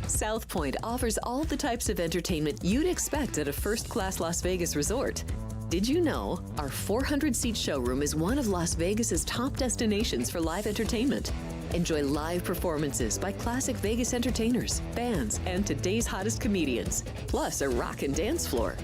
South Point offers all the types of entertainment you'd expect at a first-class Las Vegas resort. Did you know our 400-seat showroom is one of Las Vegas's top destinations for live entertainment? Enjoy live performances by classic Vegas entertainers, bands, and today's hottest comedians, plus a rock and dance floor.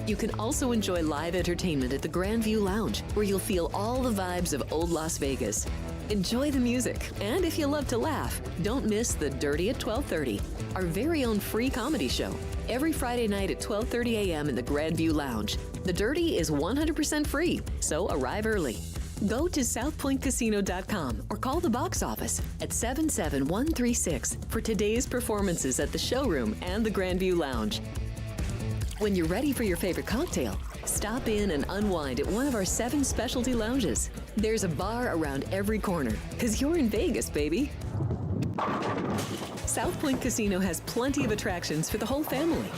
You can also enjoy live entertainment at the Grand View Lounge, where you'll feel all the vibes of old Las Vegas. Enjoy the music, and if you love to laugh, don't miss The Dirty at 12:30, our very own free comedy show, every Friday night at 12:30 a.m. in the Grand View Lounge. The Dirty is 100% free, so arrive early. Go to southpointcasino.com or call the box office at 77136 for today's performances at the showroom and the Grand View Lounge. When you're ready for your favorite cocktail, stop in and unwind at one of our 7 specialty lounges. There's a bar around every corner, because you're in Vegas, baby. South Point Casino has plenty of attractions for the whole family.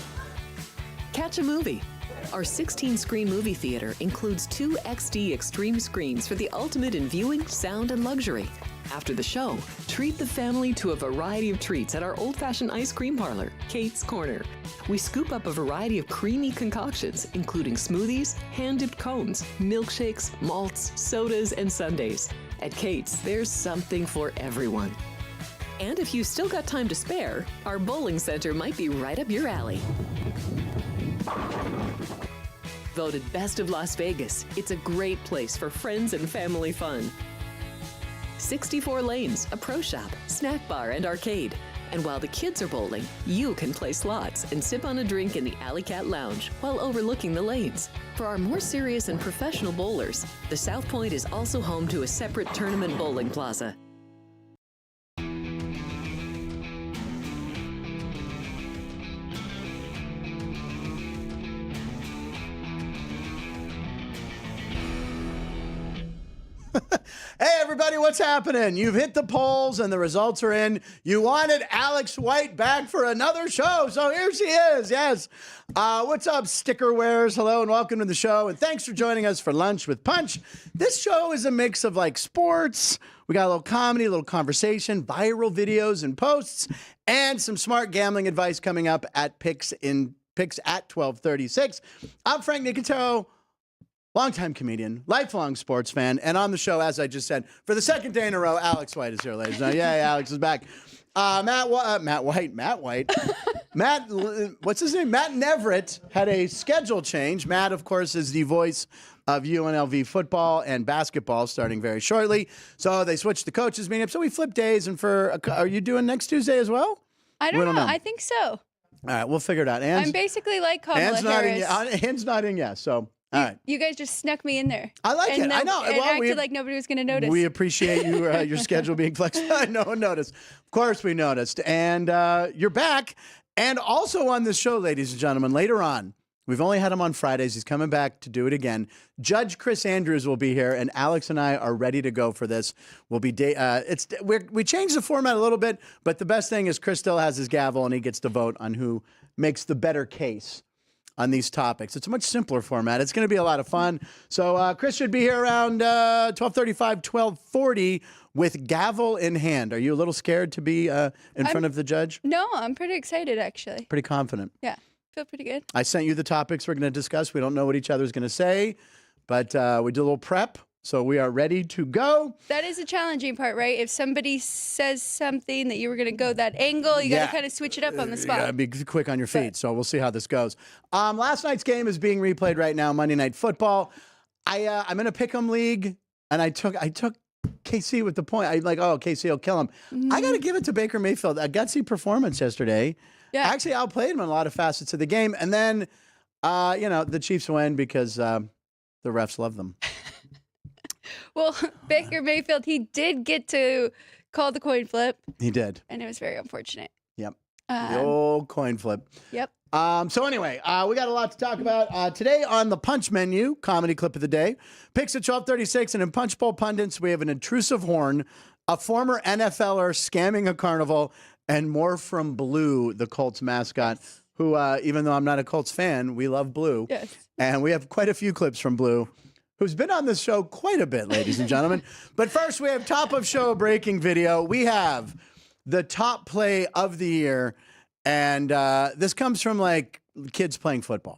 Catch a movie. Our 16-screen movie theater includes 2 XD Extreme screens for the ultimate in viewing, sound, and luxury. After the show, treat the family to a variety of treats at our old-fashioned ice cream parlor, Kate's Corner. We scoop up a variety of creamy concoctions, including smoothies, hand-dipped cones, milkshakes, malts, sodas, and sundaes. At Kate's, there's something for everyone. And if you've still got time to spare, our bowling center might be right up your alley. Voted Best of Las Vegas, it's a great place for friends and family fun. 64 lanes, a pro shop, snack bar, and arcade. And while the kids are bowling, you can play slots and sip on a drink in the Alley Cat Lounge while overlooking the lanes. For our more serious and professional bowlers, the South Point is also home to a separate tournament bowling plaza. Hey, everybody, what's happening? You've hit the polls and the results are in. You wanted Alex White back for another show, so here she is. Yes. What's up, sticker wearers? Hello and welcome to the show, and thanks for joining us for Lunch with Punch. This show is a mix of like sports. We got a little comedy, a little conversation, viral videos and posts, and some smart gambling advice coming up at Picks at 12:36. I'm Frank Nicotero. Longtime comedian, lifelong sports fan, and on the show, as I just said, for the second day in a row, Alex White is here, ladies. Yay, Alex is back. Matt White. What's his name? Matt Neverett had a schedule change. Matt, of course, is the voice of UNLV football and basketball starting very shortly. So they switched the coaches meeting up. So we flipped days. And are you doing next Tuesday as well? I don't know. I think so. All right, we'll figure it out. I'm basically like Kamala Harris. Anne's not in yet, so... All right. You guys just snuck me in there. I like it. I know. And acted like nobody was going to notice. We appreciate you, your schedule being flexible. No one noticed. Of course we noticed. And you're back. And also on this show, ladies and gentlemen, later on, we've only had him on Fridays. He's coming back to do it again. Judge Chris Andrews will be here, and Alex and I are ready to go for this. We'll be we changed the format a little bit, but the best thing is Chris still has his gavel, and he gets to vote on who makes the better case on these topics. It's a much simpler format. It's going to be a lot of fun. So Chris should be here around 12:35, 12:40 with gavel in hand. Are you a little scared to be in front of the judge? No, I'm pretty excited, actually. Pretty confident? Yeah, feel pretty good. I sent you the topics we're going to discuss. We don't know what each other's going to say, but we did a little prep. So we are ready to go. That is the challenging part, right? If somebody says something that you were going to go that angle, you got to kind of switch it up on the spot. Yeah, be quick on your feet. So we'll see how this goes. Last night's game is being replayed right now, Monday Night Football. I'm in a pick'em league, and I took KC with the point. I'm like, oh, KC will kill him. Mm-hmm. I got to give it to Baker Mayfield. A gutsy performance yesterday. Yeah. Actually, outplayed him in a lot of facets of the game. And then, the Chiefs win because the refs love them. Well, Baker Mayfield, he did get to call the coin flip. He did. And it was very unfortunate. Yep. The old coin flip. Yep. So anyway, we got a lot to talk about. Today on the Punch menu, comedy clip of the day, Picks at 12:36, and in Punch Bowl Pundits, we have an intrusive horn, a former NFLer scamming a carnival, and more from Blue, the Colts mascot, who, even though I'm not a Colts fan, we love Blue. Yes. And we have quite a few clips from Blue, who's been on this show quite a bit, ladies and gentlemen. But first, we have top of show breaking video. We have the top play of the year. And this comes from like kids playing football.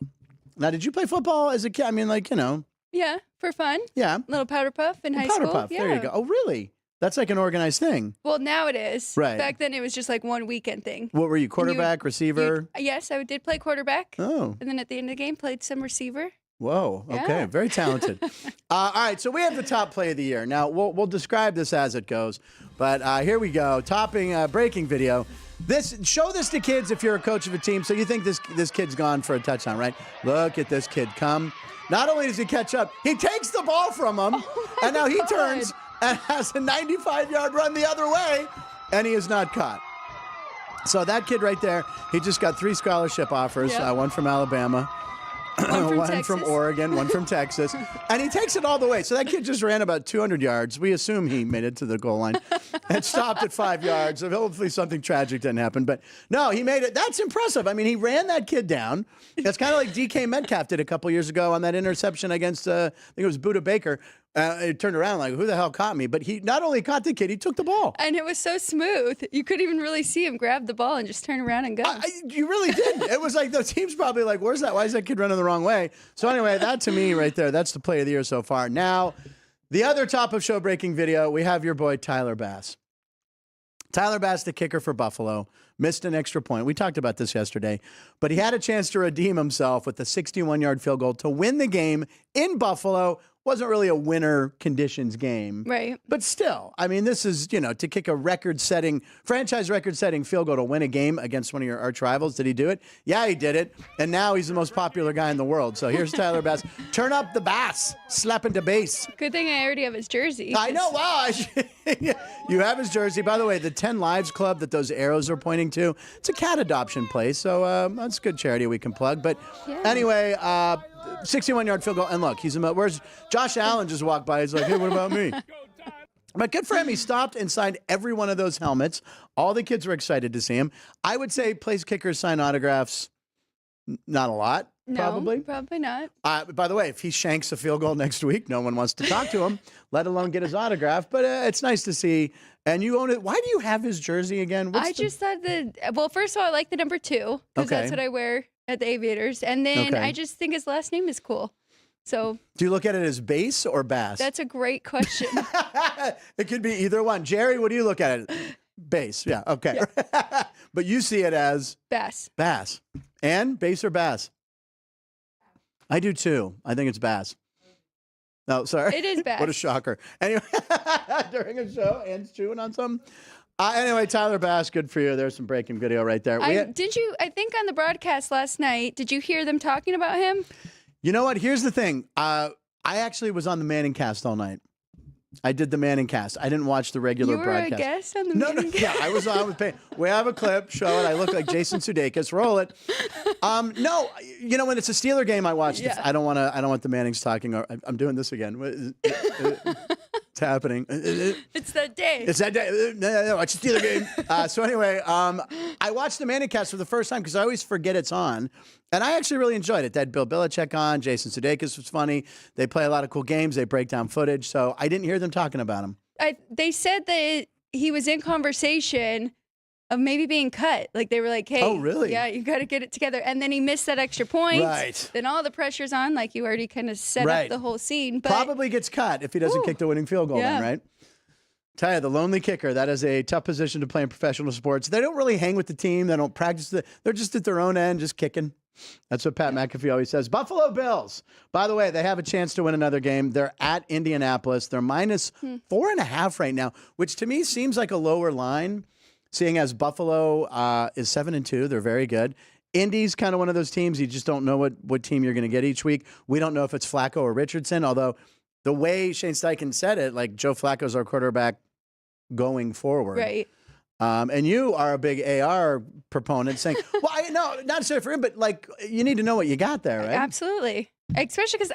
Now, did you play football as a kid? I mean, like, Yeah, for fun. Yeah. Little powder puff in high Powder school. puff. Yeah. There you go. Oh, really? That's like an organized thing. Well, now it is. Right. Back then, it was just like one weekend thing. What were you, quarterback, receiver? Yes, I did play quarterback. Oh. And then at the end of the game, played some receiver. Whoa. Okay. Yeah. Very talented. All right. So we have the top play of the year. Now, we'll describe this as it goes. But here we go. Topping breaking video. Show this to kids if you're a coach of a team. So you think this kid's gone for a touchdown, right? Look at this kid come. Not only does he catch up, he takes the ball from him. And now he turns and has a 95-yard run the other way. And he is not caught. So that kid right there, he just got 3 scholarship offers. Yep. One from Alabama. One from Oregon, one from Texas. And he takes it all the way. So that kid just ran about 200 yards. We assume he made it to the goal line and stopped at 5 yards. So hopefully something tragic didn't happen. But no, he made it. That's impressive. I mean, he ran that kid down. It's kind of like DK Metcalf did a couple years ago on that interception against, I think it was Buda Baker. It turned around like, who the hell caught me? But he not only caught the kid, he took the ball. And it was so smooth. You couldn't even really see him grab the ball and just turn around and go. You really did. It was like the team's probably like, where's that? Why is that kid running the wrong way? So anyway, that to me right there, that's the play of the year so far. Now, the other top of show breaking video, we have your boy Tyler Bass. Tyler Bass, the kicker for Buffalo, missed an extra point. We talked about this yesterday, but he had a chance to redeem himself with a 61-yard field goal to win the game in Buffalo. Wasn't really a winner conditions game. Right. But still, I mean, this is, to kick a franchise record-setting field goal to win a game against one of your arch rivals. Did he do it? Yeah, he did it. And now he's the most popular guy in the world. So here's Tyler Bass. Turn up the bass. Slap into bass. Good thing I already have his jersey. I know. Wow. You have his jersey. By the way, the 10 Lives Club that those arrows are pointing to, it's a cat adoption place. So that's a good charity we can plug. But anyway, 61-yard field goal. And look, where's Josh Allen just walked by. He's like, hey, what about me? But good for him. He stopped and signed every one of those helmets. All the kids were excited to see him. I would say place kickers sign autographs. Not a lot, probably. No, probably not. By the way, if he shanks a field goal next week, no one wants to talk to him, let alone get his autograph. But it's nice to see. And you own it. Why do you have his jersey again? Just thought well, first of all, I like the number 2 because that's what I wear at the Aviators. And then I just think his last name is cool. So do you look at it as Bass or Bass? That's a great question. It could be either one. Jerry, what do you look at it? Bass. Yeah. Okay. Yeah. But you see it as Bass. Bass. And Bass or Bass? I do too. I think it's Bass. No, sorry. It is Bass. What a shocker. Anyway, during a show, Ann's chewing on something. Anyway, Tyler Bass, good for you. There's some breaking video right there. I think on the broadcast last night, did you hear them talking about him? You know what? Here's the thing. I actually was on the Manning cast all night. I did the Manning cast. I didn't watch the regular broadcast. You were a guest on the Manning cast? Yeah, I was on with Payne. We have a clip. Show it. I look like Jason Sudeikis. Roll it. No, when it's a Steeler game, I watch. Yeah. I don't want the Mannings talking. I'm doing this again. It's happening. It's that day. It's that day. No, it's a Steeler game. So anyway, I watched the Manning cast for the first time because I always forget it's on. And I actually really enjoyed it. They had Bill Belichick on. Jason Sudeikis was funny. They play a lot of cool games. They break down footage. So I didn't hear them talking about him. They said that he was in conversation of maybe being cut. Like they were like, hey, oh, really? Yeah, you got to get it together. And then he missed that extra point. Right. Then all the pressure's on. Like you already kind of set up the whole scene. But probably gets cut if he doesn't kick the winning field goal then, right? Tell you, the lonely kicker, that is a tough position to play in professional sports. They don't really hang with the team. They don't practice. They're just at their own end, just kicking. That's what Pat McAfee always says. Buffalo Bills. By the way, they have a chance to win another game. They're at Indianapolis. They're minus 4.5 right now, which to me seems like a lower line, seeing as Buffalo is 7-2. They're very good. Indy's kind of one of those teams you just don't know what team you're going to get each week. We don't know if it's Flacco or Richardson, although the way Shane Steichen said it, like Joe Flacco's our quarterback going forward. Right. And you are a big AR proponent saying, well, not necessarily for him, but like you need to know what you got there, right? Absolutely. Especially because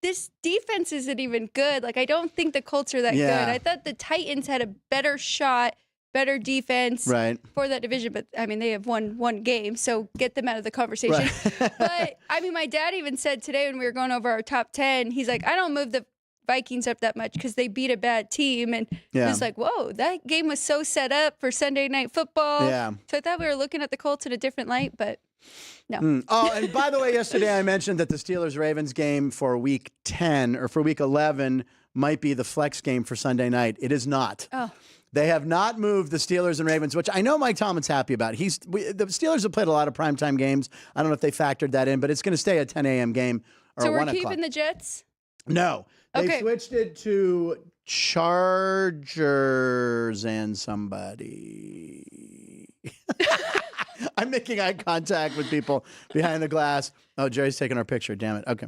this defense isn't even good. Like, I don't think the Colts are that good. I thought the Titans had a better shot, better defense for that division. But, I mean, they have won one game, so get them out of the conversation. Right. But, I mean, my dad even said today when we were going over our top 10, he's like, I don't move the Vikings up that much because they beat a bad team. And it was like, whoa, that game was so set up for Sunday Night Football. Yeah. So I thought we were looking at the Colts in a different light, but no. Oh, and by the way, yesterday I mentioned that the Steelers-Ravens game for Week 10 or for Week 11 might be the flex game for Sunday night. It is not. Oh. They have not moved the Steelers and Ravens, which I know Mike Tomlin's happy about. The Steelers have played a lot of primetime games. I don't know if they factored that in, but it's going to stay a 10 a.m. game or so 1 we're o'clock. keeping the Jets? No. They Okay. switched it to Chargers and somebody. I'm making eye contact with people behind the glass. Oh, Jerry's taking our picture. Damn it. Okay.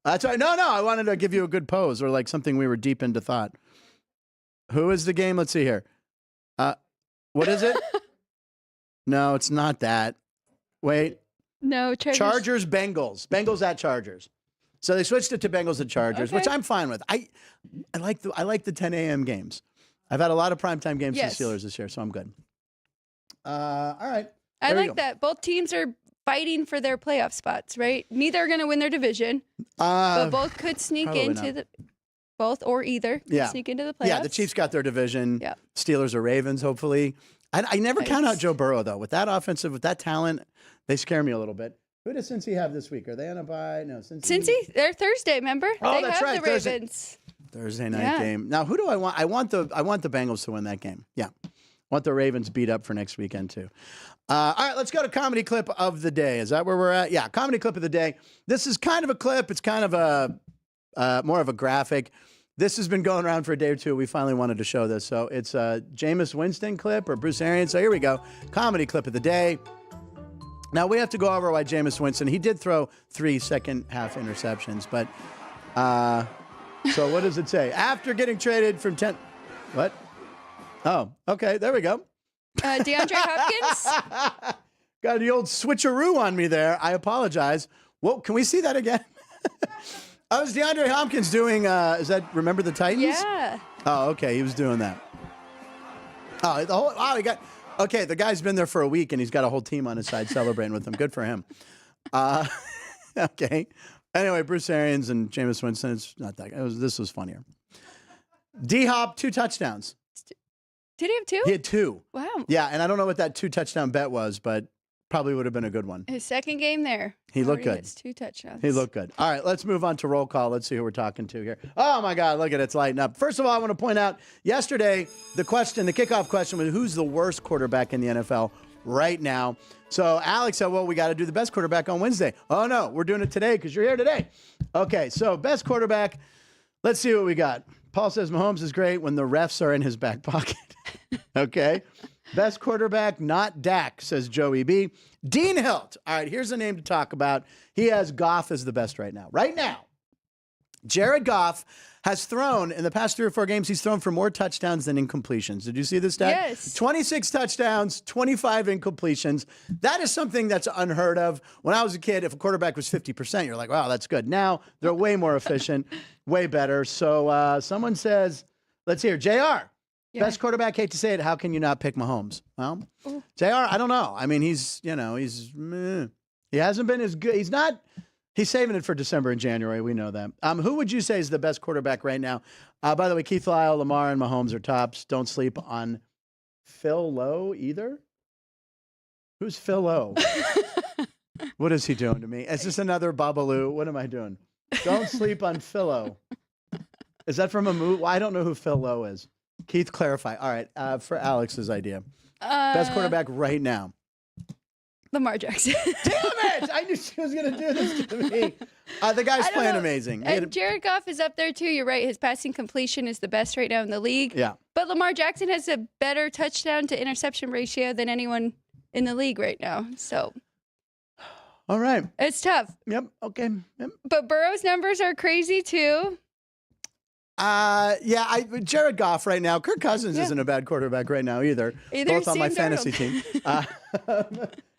That's right. No. I wanted to give you a good pose or like something we were deep into thought. Who is the game? Let's see here. What is it? No, it's not that. Wait. No, Chargers, Bengals. Bengals at Chargers. So they switched it to Bengals at Chargers, which I'm fine with. I like the 10 a.m. games. I've had a lot of primetime games for the Steelers this year, so I'm good. All right. I like that. Both teams are fighting for their playoff spots, right? Neither are going to win their division, but both could sneak into the both or either sneak into the playoffs. Yeah, the Chiefs got their division. Yeah. Steelers or Ravens, hopefully. I never count out Joe Burrow, though. With that offensive, with that talent, they scare me a little bit. Who does Cincy have this week? Are they on a bye? No, Cincy, they're Thursday, remember? Oh, they that's have right. the Ravens. Thursday night game. Now, who do I want? I want the Bengals to win that game. Yeah. I want the Ravens beat up for next weekend, too. All right, let's go to comedy clip of the day. Is that where we're at? Yeah, comedy clip of the day. This is kind of a clip. It's kind of a more of a graphic. This has been going around for a day or two. We finally wanted to show this. So it's a Jameis Winston clip or Bruce Arians. So here we go. Comedy clip of the day. Now, we have to go over why Jameis Winston, he did throw 3 second-half interceptions. But so what does it say? After getting traded from 10. What? Oh, okay. There we go. DeAndre Hopkins. Got the old switcheroo on me there. I apologize. Well, can we see that again? Oh, is DeAndre Hopkins doing, is that Remember the Titans? Yeah. Oh, okay. He was doing that. Oh, the guy's been there for a week and he's got a whole team on his side celebrating with him. Good for him. Okay. Anyway, Bruce Arians and Jameis Winston, it's not that guy. This was funnier. D-Hop, 2 touchdowns. Did he have 2? He had 2. Wow. Yeah, and I don't know what that 2-touchdown bet was, but probably would have been a good one. His second game there. He looked good. 2 touchdowns. He looked good. All right, let's move on to roll call. Let's see who we're talking to here. Oh, my God, look at it. It's lighting up. First of all, I want to point out, yesterday, the kickoff question was, who's the worst quarterback in the NFL right now? So Alex said, well, we got to do the best quarterback on Wednesday. Oh, no, we're doing it today because you're here today. Okay, so best quarterback. Let's see what we got. Paul says Mahomes is great when the refs are in his back pocket. Okay. Best quarterback, not Dak, says Joey B. Dean Hilt. All right, here's a name to talk about. He has Goff as the best right now. Right now, Jared Goff has thrown, in the past 3 or 4 games, he's thrown for more touchdowns than incompletions. Did you see this stat? Yes. 26 touchdowns, 25 incompletions. That is something that's unheard of. When I was a kid, if a quarterback was 50%, you're like, wow, that's good. Now, they're way more efficient, way better. So someone says, let's hear, JR. Yeah. Best quarterback, hate to say it, how can you not pick Mahomes? Well, JR, I don't know. I mean, he hasn't been as good. He's saving it for December and January. We know that. Who would you say is the best quarterback right now? By the way, Keith Lyle, Lamar, and Mahomes are tops. Don't sleep on Phil Lowe either. Who's Phil Lowe? What is he doing to me? Is this another Babalu? What am I doing? Don't sleep on Phil Lowe. Is that from a movie? Well, I don't know who Phil Lowe is. Keith, clarify. All right, for Alex's idea. Best quarterback right now. Lamar Jackson. Damn it! I knew she was going to do this to me. The guy's playing amazing. And Jared Goff is up there, too. You're right. His passing completion is the best right now in the league. Yeah. But Lamar Jackson has a better touchdown to interception ratio than anyone in the league right now. So. All right. It's tough. Yep. Okay. Yep. But Burrow's numbers are crazy, too. Jared Goff right now. Kirk Cousins isn't a bad quarterback right now either. Both on my fantasy team.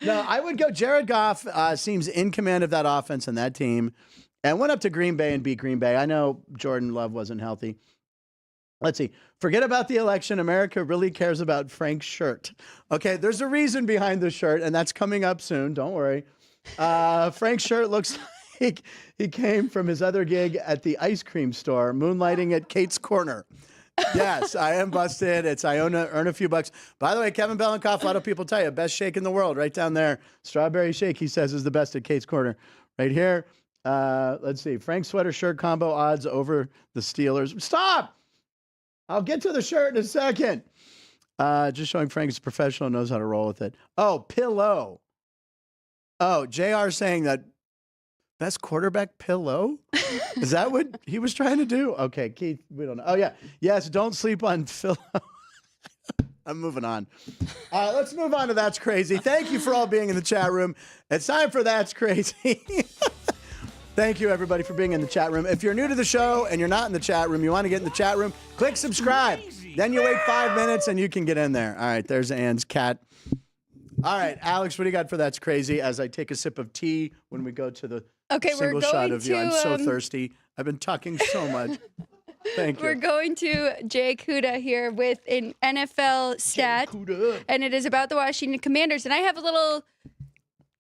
No, I would go. Jared Goff seems in command of that offense and that team, and went up to Green Bay and beat Green Bay. I know Jordan Love wasn't healthy. Let's see. Forget about the election. America really cares about Frank's shirt. Okay, there's a reason behind the shirt, and that's coming up soon. Don't worry. Frank's shirt looks he came from his other gig at the ice cream store, moonlighting at Kate's Corner. Yes, I am busted. I earn a few bucks. By the way, Kevin Belenkoff, a lot of people tell you, best shake in the world, right down there. Strawberry shake, he says, is the best at Kate's Corner. Right here. Let's see. Frank sweater shirt combo odds over the Steelers. Stop! I'll get to the shirt in a second. Just showing Frank's professional, knows how to roll with it. Oh, pillow. Oh, JR saying that best quarterback pillow? Is that what he was trying to do? Okay, Keith, we don't know. Oh, yeah. Yes, don't sleep on pillow. I'm moving on. Let's move on to That's Crazy. Thank you for all being in the chat room. It's time for That's Crazy. Thank you, everybody, for being in the chat room. If you're new to the show and you're not in the chat room, you want to get in the chat room, click subscribe. Then you wait 5 minutes and you can get in there. All right, there's Ann's cat. All right, Alex, what do you got for That's Crazy as I take a sip of tea when we go to the single shot of you? I'm so thirsty. I've been talking so much. Thank you. We're going to Jay Kuda here with an NFL stat, and it is about the Washington Commanders. And I have a little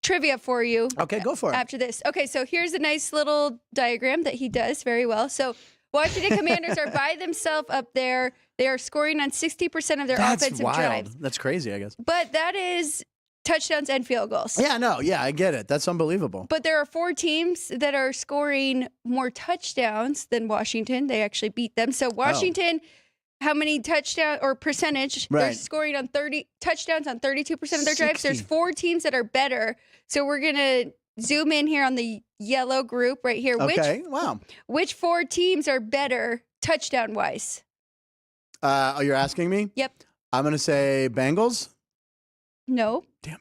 trivia for you. Okay, go for it. After this. Okay, so here's a nice little diagram that he does very well. So Washington Commanders are by themselves up there. They are scoring on 60% of their offensive drives. That's crazy, I guess. But that is touchdowns and field goals. Yeah, no, yeah, I get it. That's unbelievable. But there are 4 teams that are scoring more touchdowns than Washington. They actually beat them. So Washington, how many touchdown or percentage? Right. They're scoring on 30 touchdowns on 32% of their drives. There's 4 teams that are better. So we're going to zoom in here on the yellow group right here. Okay, wow. Which 4 teams are better touchdown-wise? Oh, you're asking me? Yep. I'm going to say Bengals. No. Damn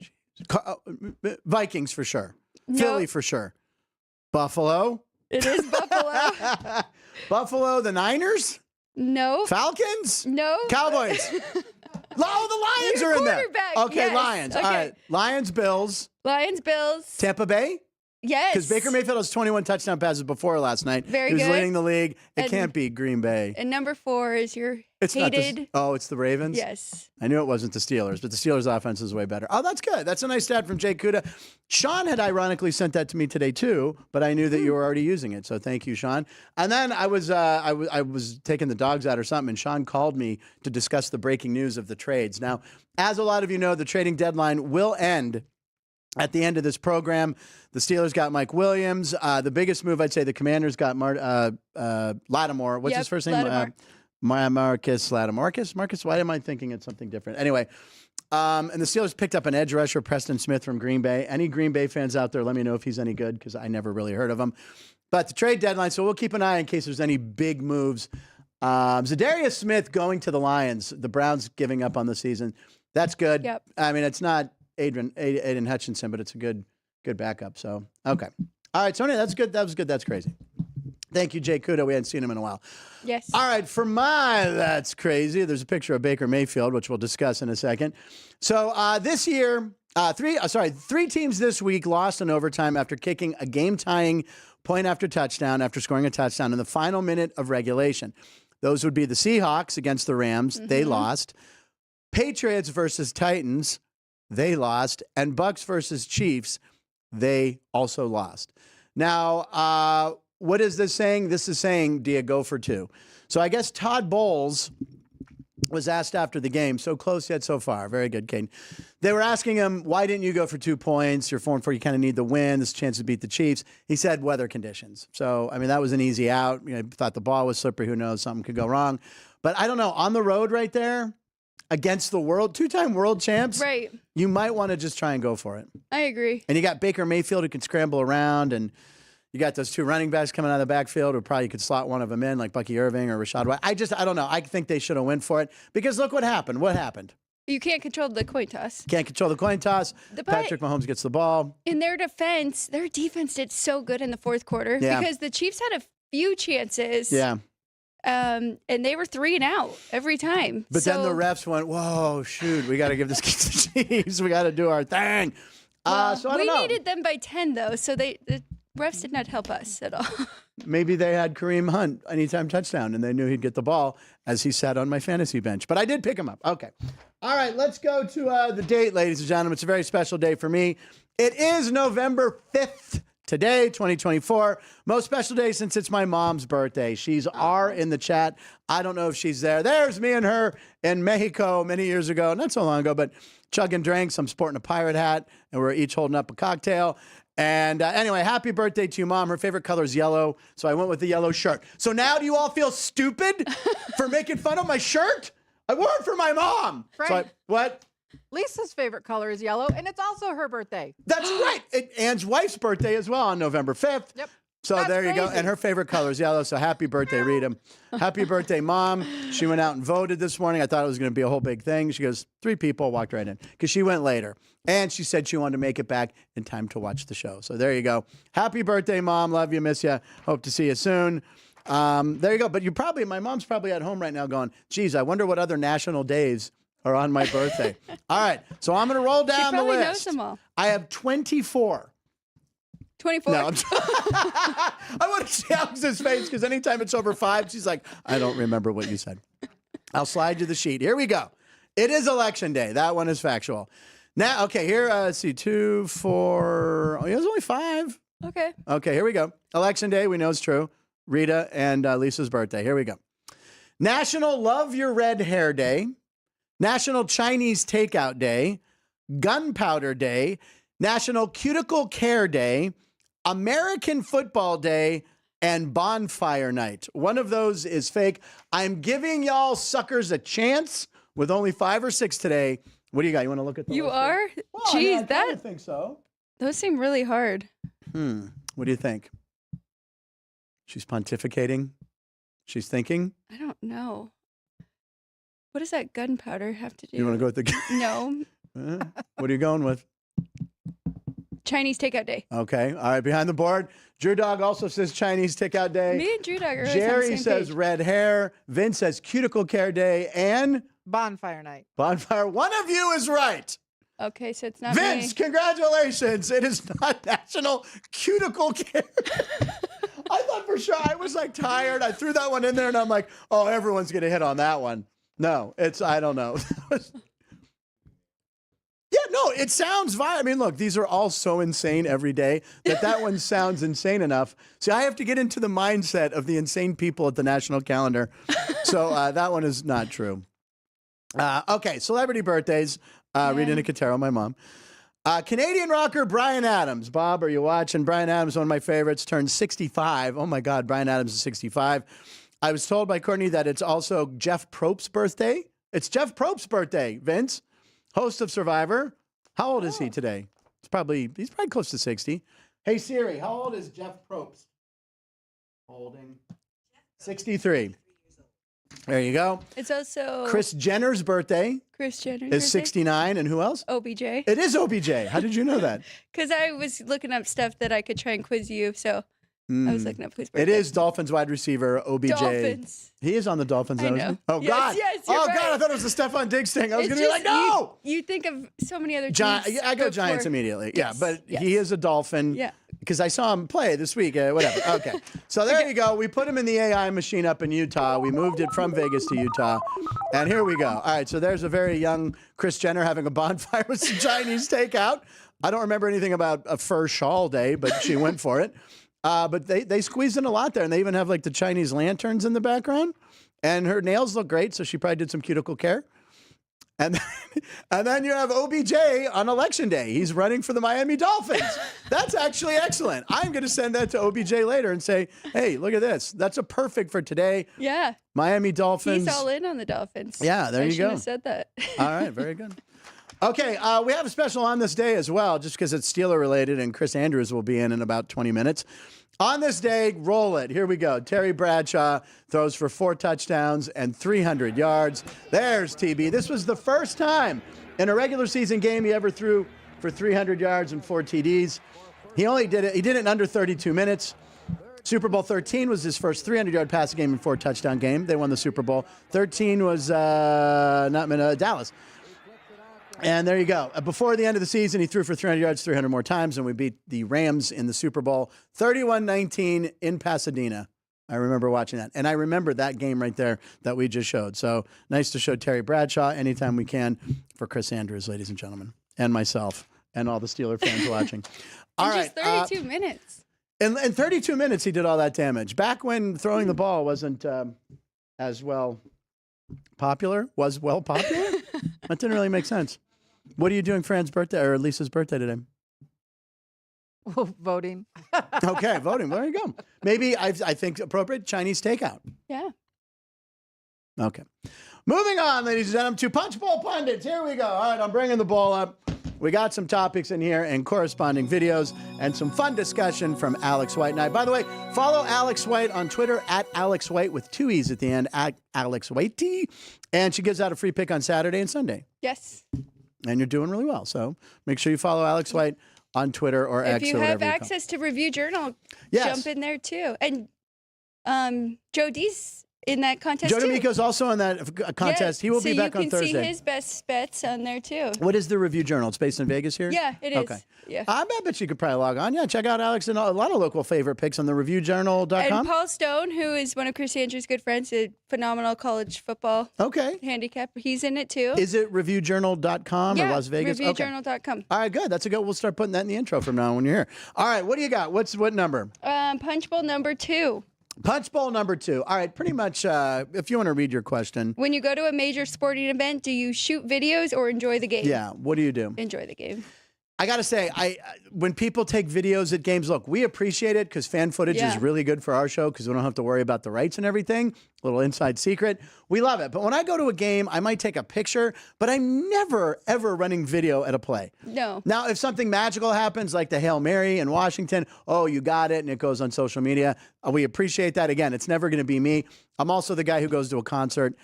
it. Vikings for sure. No. Philly for sure. Buffalo. It is Buffalo. Buffalo, the Niners? No. Falcons? No. Cowboys. Oh, the Lions are in there. Okay, yes. Lions. Okay. All right. Lions, Bills. Lions, Bills. Tampa Bay? Yes. Because Baker Mayfield has 21 touchdown passes before last night. Very good. He was good. leading the league. It And- can't be Green Bay. And number 4 is your It's not hated. it's the Ravens? Yes. I knew it wasn't the Steelers, but the Steelers' offense is way better. Oh, that's good. That's a nice stat from Jay Kuda. Sean had ironically sent that to me today too, but I knew that you were already using it, so thank you, Sean. And then I was taking the dogs out or something, and Sean called me to discuss the breaking news of the trades. Now, as a lot of you know, the trading deadline will end at the end of this program. The Steelers got Mike Williams. The biggest move, I'd say, the Commanders got Lattimore. What's his first name? Lattimore. Marcus Lattimore. Marcus, why am I thinking it's something different? Anyway, and the Steelers picked up an edge rusher, Preston Smith from Green Bay. Any Green Bay fans out there, let me know if he's any good, because I never really heard of him. But the trade deadline, so we'll keep an eye in case there's any big moves. Zadarius Smith going to the Lions. The Browns giving up on the season. That's good. Yep. I mean, it's not Aiden Hutchinson, but it's a good backup. So, okay. All right, Sonia, that's good. That was good. That's crazy. Thank you, Jay Kuda. We hadn't seen him in a while. Yes. All right, for my That's Crazy, there's a picture of Baker Mayfield, which we'll discuss in a second. So this year, 3 teams this week lost in overtime after kicking a game-tying point after touchdown after scoring a touchdown in the final minute of regulation. Those would be the Seahawks against the Rams. Mm-hmm. They lost. Patriots versus Titans. They lost. And Bucks versus Chiefs. They also lost. Now, what is this saying? This is saying, do you go for 2? So I guess Todd Bowles was asked after the game, so close yet so far. Very good, Caden. They were asking him, why didn't you go for 2 points? You're 4-4. You kind of need the win. This chance to beat the Chiefs. He said weather conditions. So, I mean, that was an easy out. You know, thought the ball was slippery. Who knows? Something could go wrong. But I don't know. On the road right there against the 2-time world champs, Right. you might want to just try and go for it. I agree. And you got Baker Mayfield who can scramble around, and you got those 2 running backs coming out of the backfield who probably could slot one of them in, like Bucky Irving or Rashad White. I don't know. I think they should have went for it because look what happened. What happened? You can't control the coin toss. Can't control the coin toss. Patrick Mahomes gets the ball. In their defense did so good in the fourth quarter because the Chiefs had a few chances. Yeah. And they were 3 and out every time. But then the refs went, whoa, shoot, we got to give this kid to the Chiefs. We got to do our thing. Well, so I don't know. We needed them by 10, though, so the refs did not help us at all. Maybe they had Kareem Hunt anytime touchdown, and they knew he'd get the ball as he sat on my fantasy bench. But I did pick him up. Okay. All right, let's go to the date, ladies and gentlemen. It's a very special day for me. It is November 5th, today, 2024. Most special day since it's my mom's birthday. She's R in the chat. I don't know if she's there. There's me and her in Mexico many years ago. Not so long ago, but chugging drinks. I'm sporting a pirate hat, and we're each holding up a cocktail. And anyway, happy birthday to you, Mom. Her favorite color is yellow, so I went with the yellow shirt. So now do you all feel stupid for making fun of my shirt? I wore it for my mom. Frank, what? Lisa's favorite color is yellow, and it's also her birthday. That's right. Ann's wife's birthday as well on November 5th. Yep. So That's there you go. crazy. And her favorite color is yellow. So happy birthday, Rita. Happy birthday, Mom. She went out and voted this morning. I thought it was going to be a whole big thing. She goes, 3 people walked right in because she went later. And she said she wanted to make it back in time to watch the show. So there you go. Happy birthday, Mom. Love you. Miss you. Hope to see you soon. There you go. But my mom's probably at home right now going, geez, I wonder what other national days are on my birthday. All right. So I'm going to roll down the list. She knows them all. I have 24. 24. No, I want to see Alex's face because anytime it's over 5, she's like, I don't remember what you said. I'll slide you the sheet. Here we go. It is election day. That one is factual. Now, okay, here, let's see, 2, 4. Oh, there's only 5. Okay. Okay, here we go. Election day, we know it's true. Rita and Lisa's birthday. Here we go. National Love Your Red Hair Day. National Chinese Takeout Day. Gunpowder Day. National Cuticle Care Day. American Football Day, and Bonfire Night. One of those is fake. I'm giving y'all suckers a chance with only 5 or 6 today. What do you got? You want to look at the You list are? here? Well, Jeez, I think so. those seem really hard. What do you think? She's pontificating? She's thinking? I don't know. What does that gunpowder have to do? You want to go with the... No. What are you going with? Chinese Takeout Day. Okay. All right. Behind the board. Drew Dog also says Chinese Takeout Day. Me and Drew Dog are Jerry says page. red hair. Vince says Cuticle Care Day. And Bonfire night. Bonfire. One of you is right. Okay, so it's not Vince, me. congratulations. It is not National Cuticle Care. I thought for sure. I was like tired. I threw that one in there and I'm like, oh, everyone's going to hit on that one. No, I don't know. Yeah, no, it sounds fine. I mean, look, these are all so insane every day that one sounds insane enough. See, I have to get into the mindset of the insane people at the national calendar. So that one is not true. Okay, celebrity birthdays. Rita Nicotero, my mom. Canadian rocker Bryan Adams. Bob, are you watching? Bryan Adams, one of my favorites, turned 65. Oh, my God, Bryan Adams is 65. I was told by Courtney that it's also Jeff Probst's birthday. It's Jeff Probst's birthday, Vince. Host of Survivor. How old is he today? He's probably close to 60. Hey, Siri, how old is Jeff Probst? Holding 63. There you go. It's also Kris Jenner's birthday Kris Jenner is 69. And who else? OBJ. It is OBJ. How did you know that? Because I was looking up stuff that I could try and quiz you, so I was looking up whose birthday. It is Dolphins wide receiver OBJ. Dolphins. He is on the Dolphins. I Isn't know. he? Oh, Yes, God. yes, you're oh, right. God. I thought it was a Stephon Diggs thing. I was It's going to be like, just- no. You think of so many other teams. I go Giants before. immediately. Yes, Yeah, but yes. he is a Dolphin. Yeah. Because I saw him play this week. Whatever. Okay. So there you go. We put him in the AI machine up in Utah. We moved it from Vegas to Utah. And here we go. All right. So there's a very young Kris Jenner having a bonfire with some Chinese takeout. I don't remember anything about a fur shawl day, but she went for it. But they squeezed in a lot there. And they even have like the Chinese lanterns in the background. And her nails look great. So she probably did some cuticle care. And then you have OBJ on Election Day. He's running for the Miami Dolphins. That's actually excellent. I'm going to send that to OBJ later and say, hey, look at this. That's a perfect for today. Yeah. Miami Dolphins. He's all in on the Dolphins. Yeah, there you go. I should have said that. All right, very good. Okay, we have a special on this day as well, just because it's Steeler related, and Chris Andrews will be in about 20 minutes. On this day, roll it. Here we go. Terry Bradshaw throws for 4 touchdowns and 300 yards. There's TB. This was the first time in a regular season game he ever threw for 300 yards and 4 TDs. He did it in under 32 minutes. Super Bowl 13 was his first 300-yard passing game and 4 touchdown game. They won the Super Bowl. 13 was Dallas. And there you go. Before the end of the season, he threw for 300 yards 300 more times, and we beat the Rams in the Super Bowl 31-19 in Pasadena. I remember watching that. And I remember that game right there that we just showed. So nice to show Terry Bradshaw anytime we can for Chris Andrews, ladies and gentlemen, and myself. and all the Steeler fans watching. All in right. just 32 minutes. In 32 minutes, he did all that damage. Back when throwing the ball wasn't as popular? That didn't really make sense. What are you doing for Ann's birthday or Lisa's birthday today? Voting. Okay, voting. There you go. Maybe I think appropriate Chinese takeout. Yeah. Okay. Moving on, ladies and gentlemen, to Punch Bowl Pundits. Here we go. All right, I'm bringing the ball up. We got some topics in here and corresponding videos and some fun discussion from Alex White and I. By the way, follow Alex White on Twitter at Alex White with 2 E's at the end, at Alex Whitey. And she gives out a free pick on Saturday and Sunday. Yes. And you're doing really well. So make sure you follow Alex White on Twitter or X. If you have access to Review Journal, jump in there too. And Joe D's in that contest Joe too. D'Amico's also in that contest. Yes. He will be back on Thursday. So you can see his best bets on there too. What is the Review Journal? It's based in Vegas here? Yeah, it is. Okay. Yeah. I bet you could probably log on. Yeah, check out Alex and a lot of local favorite picks on the reviewjournal.com. And Paul Stone, who is one of Chris Andrews' good friends, a phenomenal college football handicap. He's in it too. Is it reviewjournal.com or Las Vegas? Reviewjournal.com. Okay. All right, good. That's a good. We'll start putting that in the intro from now on when you're here. All right, what do you got? What number? Punch Bowl number 2. Punch Bowl number 2. All right, pretty much, if you want to read your question. When you go to a major sporting event, do you shoot videos or enjoy the game? Yeah, what do you do? Enjoy the game. I got to say, when people take videos at games, look, we appreciate it because fan footage is really good for our show because we don't have to worry about the rights and everything. Little inside secret. We love it. But when I go to a game, I might take a picture, but I'm never, ever running video at a play. No. Now, if something magical happens, like the Hail Mary in Washington, oh, you got it, and it goes on social media, we appreciate that. Again, it's never going to be me. I'm also the guy who goes to a concert.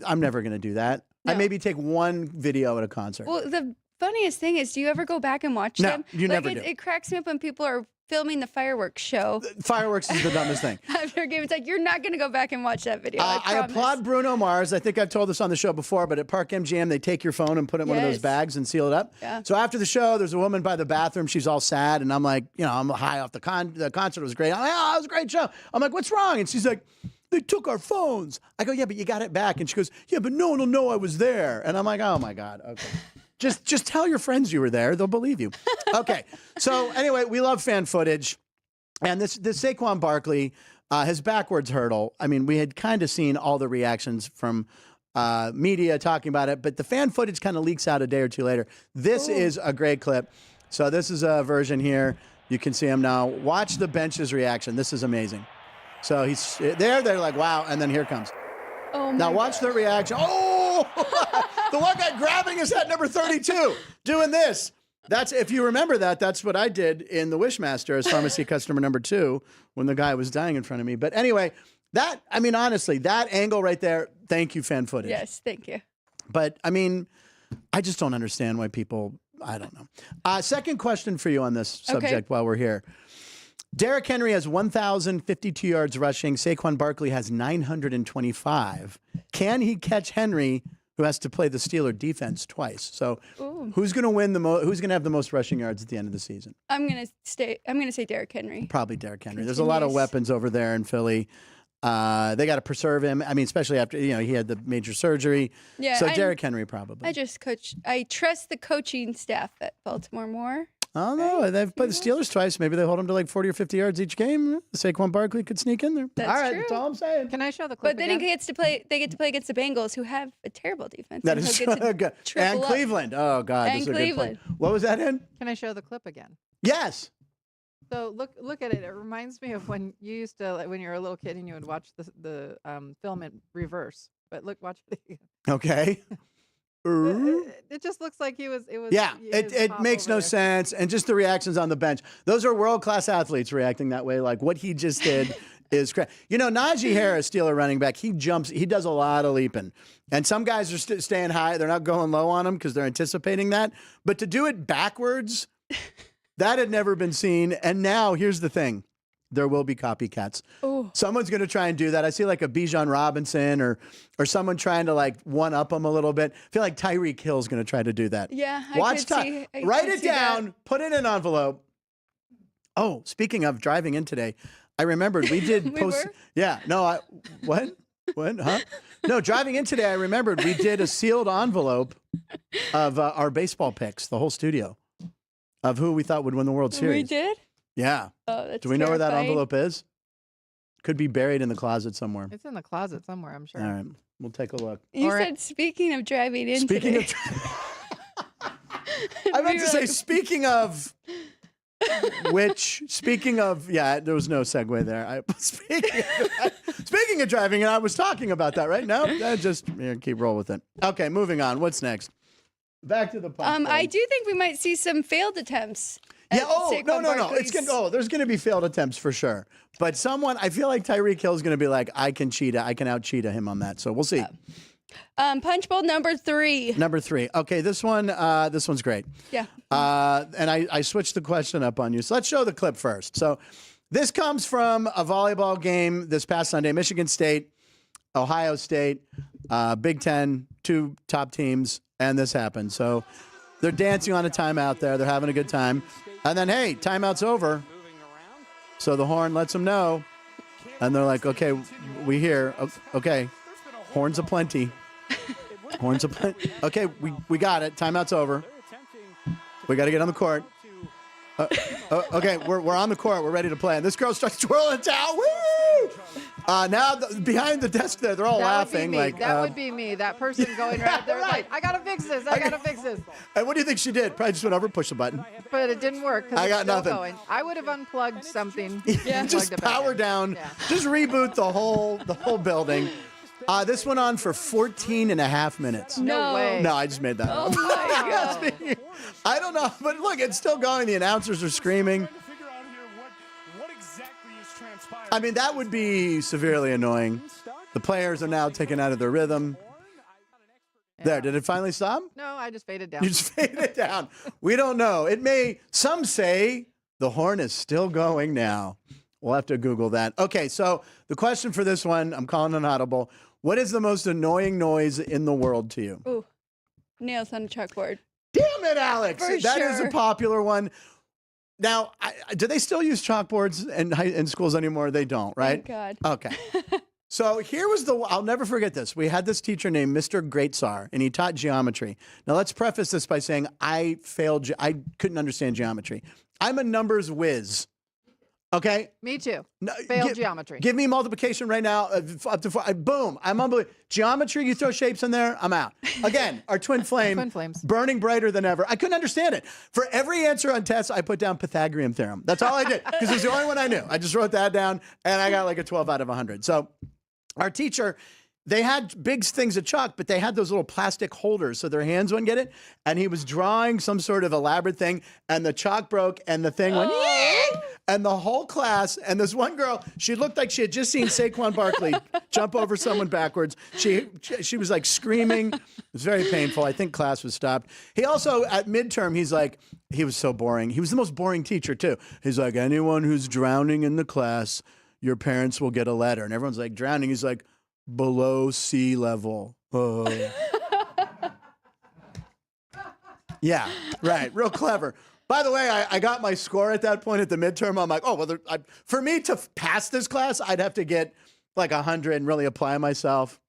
I'm never going to do that. No. I maybe take one video at a concert. Well, the funniest thing is, do you ever go back and watch them? No, you never do. It cracks me up when people are filming the fireworks show. Fireworks is the dumbest thing. After a game, it's like, you're not going to go back and watch that video. I applaud Bruno Mars. I think I've told this on the show before, but at Park MGM, they take your phone and put it in one of those bags and seal it up. Yeah. So after the show, there's a woman by the bathroom. She's all sad. And I'm like, I'm high off the concert was great. I'm like, oh, it was a great show. I'm like, what's wrong? And she's like, they took our phones. I go, yeah, but you got it back. And she goes, yeah, but no one will know I was there. And I'm like, oh my God. Okay. Just tell your friends you were there. They'll believe you. Okay. So anyway, we love fan footage. And this Saquon Barkley, his backwards hurdle, I mean, we had kind of seen all the reactions from media talking about it, but the fan footage kind of leaks out a day or two later. This is a great clip. So this is a version here. You can see him now. Watch the bench's reaction. This is amazing. So he's there. They're like, wow. And then here comes. Oh my now watch the reaction. Oh, the one guy grabbing his head, number 32, doing this. That's, if you remember that, that's what I did in the Wishmaster as pharmacy customer number 2 when the guy was dying in front of me. But anyway, honestly, that angle right there, thank you, fan footage. Yes, thank you. But, I mean, I just don't understand why people, I don't know. Second question for you on this subject while we're here. Derrick Henry has 1,052 yards rushing. Saquon Barkley has 925. Can he catch Henry, who has to play the Steeler defense twice? So who's going to win who's going to have the most rushing yards at the end of the season? I'm going to say Derrick Henry. Probably Derrick Henry. There's a lot of weapons over there in Philly. They got to preserve him. I mean, especially after, he had the major surgery. Yeah. So Derrick Henry probably. I trust the coaching staff at Baltimore more. Oh, no. They've played the Steelers twice. Maybe they hold them to like 40 or 50 yards each game. Saquon Barkley could sneak in there. That's all right, true. That's all I'm saying. Can I show the clip But then again? they get to play against the Bengals, who have a terrible defense. That is good. And Cleveland. Oh, God. And this is Cleveland. A good play. What was that in? Can I show the clip again? Yes. So look at it. It reminds me of when you used to, like, when you were a little kid and you would watch the film in reverse. But watch it again. Okay. It just looks like it was. Yeah, it makes no sense. And just the reactions on the bench. Those are world-class athletes reacting that way. Like what he just did is crazy. Najee Harris, Steeler running back, he jumps. He does a lot of leaping. And some guys are staying high. They're not going low on him because they're anticipating that. But to do it backwards, that had never been seen. And now here's the thing. There will be copycats. Ooh. Someone's going to try and do that. I see like a Bijan Robinson or someone trying to like one-up him a little bit. I feel like Tyreek Hill's going to try to do that. Yeah, write it down, put it in an envelope. Oh, speaking of driving in today, I remembered we did post. Yeah, no, what? Huh? No, driving in today, I remembered we did a sealed envelope of our baseball picks, the whole studio. of who we thought would win the World Series. We did? Yeah. Oh, that's Do we know where that terrifying. envelope is? Could be buried in the closet somewhere. It's in the closet somewhere, I'm sure. All right. We'll take a look. You said speaking of driving in Speaking today. I meant to say, speaking of yeah, there was no segue there. Speaking of driving, and I was talking about that, right? No, just keep roll with it. Okay, moving on. What's next? Back to the punch. I do think we might see some failed attempts. Yeah. No. There's going to be failed attempts for sure. But I feel like Tyreek Hill is going to be like, I can out cheetah him on that. So we'll see. Punch bowl number 3. Number 3. Okay, this one's great. Yeah. And I switched the question up on you. So let's show the clip first. So this comes from a volleyball game this past Sunday. Michigan State, Ohio State, Big Ten, 2 top teams, and this happened. So they're dancing on a timeout there. They're having a good time. And then, hey, timeout's over. So the horn lets them know. And they're like, okay, we hear. Okay, horns aplenty. Horns aplenty. Okay, we got it. Timeout's over. We got to get on the court. Okay, we're on the court. We're ready to play. And this girl starts twirling a towel. Woo! Now behind the desk there, they're all laughing. That would be me. That person going right there, right. like, I gotta fix this. I gotta fix this. And what do you think she did? Probably just went over, pushed the button. But it didn't work. I got still nothing. Going. I would have unplugged something. Just power down. Yeah. Just reboot the whole building. This went on for 14 and a half minutes. No way. No, I just made that up. Oh my God. I don't know, but look, it's still going. The announcers are screaming. I mean, that would be severely annoying. The players are now taken out of their rhythm. Yeah. There, did it finally stop? No, I just faded down. You just faded it down. We don't know. Some say the horn is still going now. We'll have to Google that. Okay, so the question for this one, I'm calling an audible. What is the most annoying noise in the world to you? Ooh, nails on a chalkboard. Damn it, Alex. That is a sure. popular one. Now, do they still use chalkboards in schools anymore? They don't, right? Thank God. Okay. So here was I'll never forget this. We had this teacher named Mr. Greatsar, and he taught geometry. Now, let's preface this by saying I couldn't understand geometry. I'm a numbers whiz. Okay? Me too. No, Failed geometry. Give me multiplication right now, up to 4. Boom. I'm unbelievable. Geometry, you throw shapes in there, I'm out. Again, our twin flame. Twin flames. Burning brighter than ever. I couldn't understand it. For every answer on tests, I put down Pythagorean theorem. That's all I did, because it was the only one I knew. I just wrote that down, and I got like a 12 out of 100. So our teacher, they had big things of chalk, but they had those little plastic holders so their hands wouldn't get it. And he was drawing some sort of elaborate thing, and the chalk broke, and the thing went, and the whole class, and this one girl, she looked like she had just seen Saquon Barkley jump over someone backwards. She was like screaming. It was very painful. I think class was stopped. He also, at midterm, he was so boring. He was the most boring teacher, too. He's like, anyone who's drowning in the class, your parents will get a letter. And everyone's like, drowning. He's like, below sea level. Yeah, right. Real clever. By the way, I got my score at that point at the midterm. I'm like, oh, well, for me to pass this class, I'd have to get like 100 and really apply myself.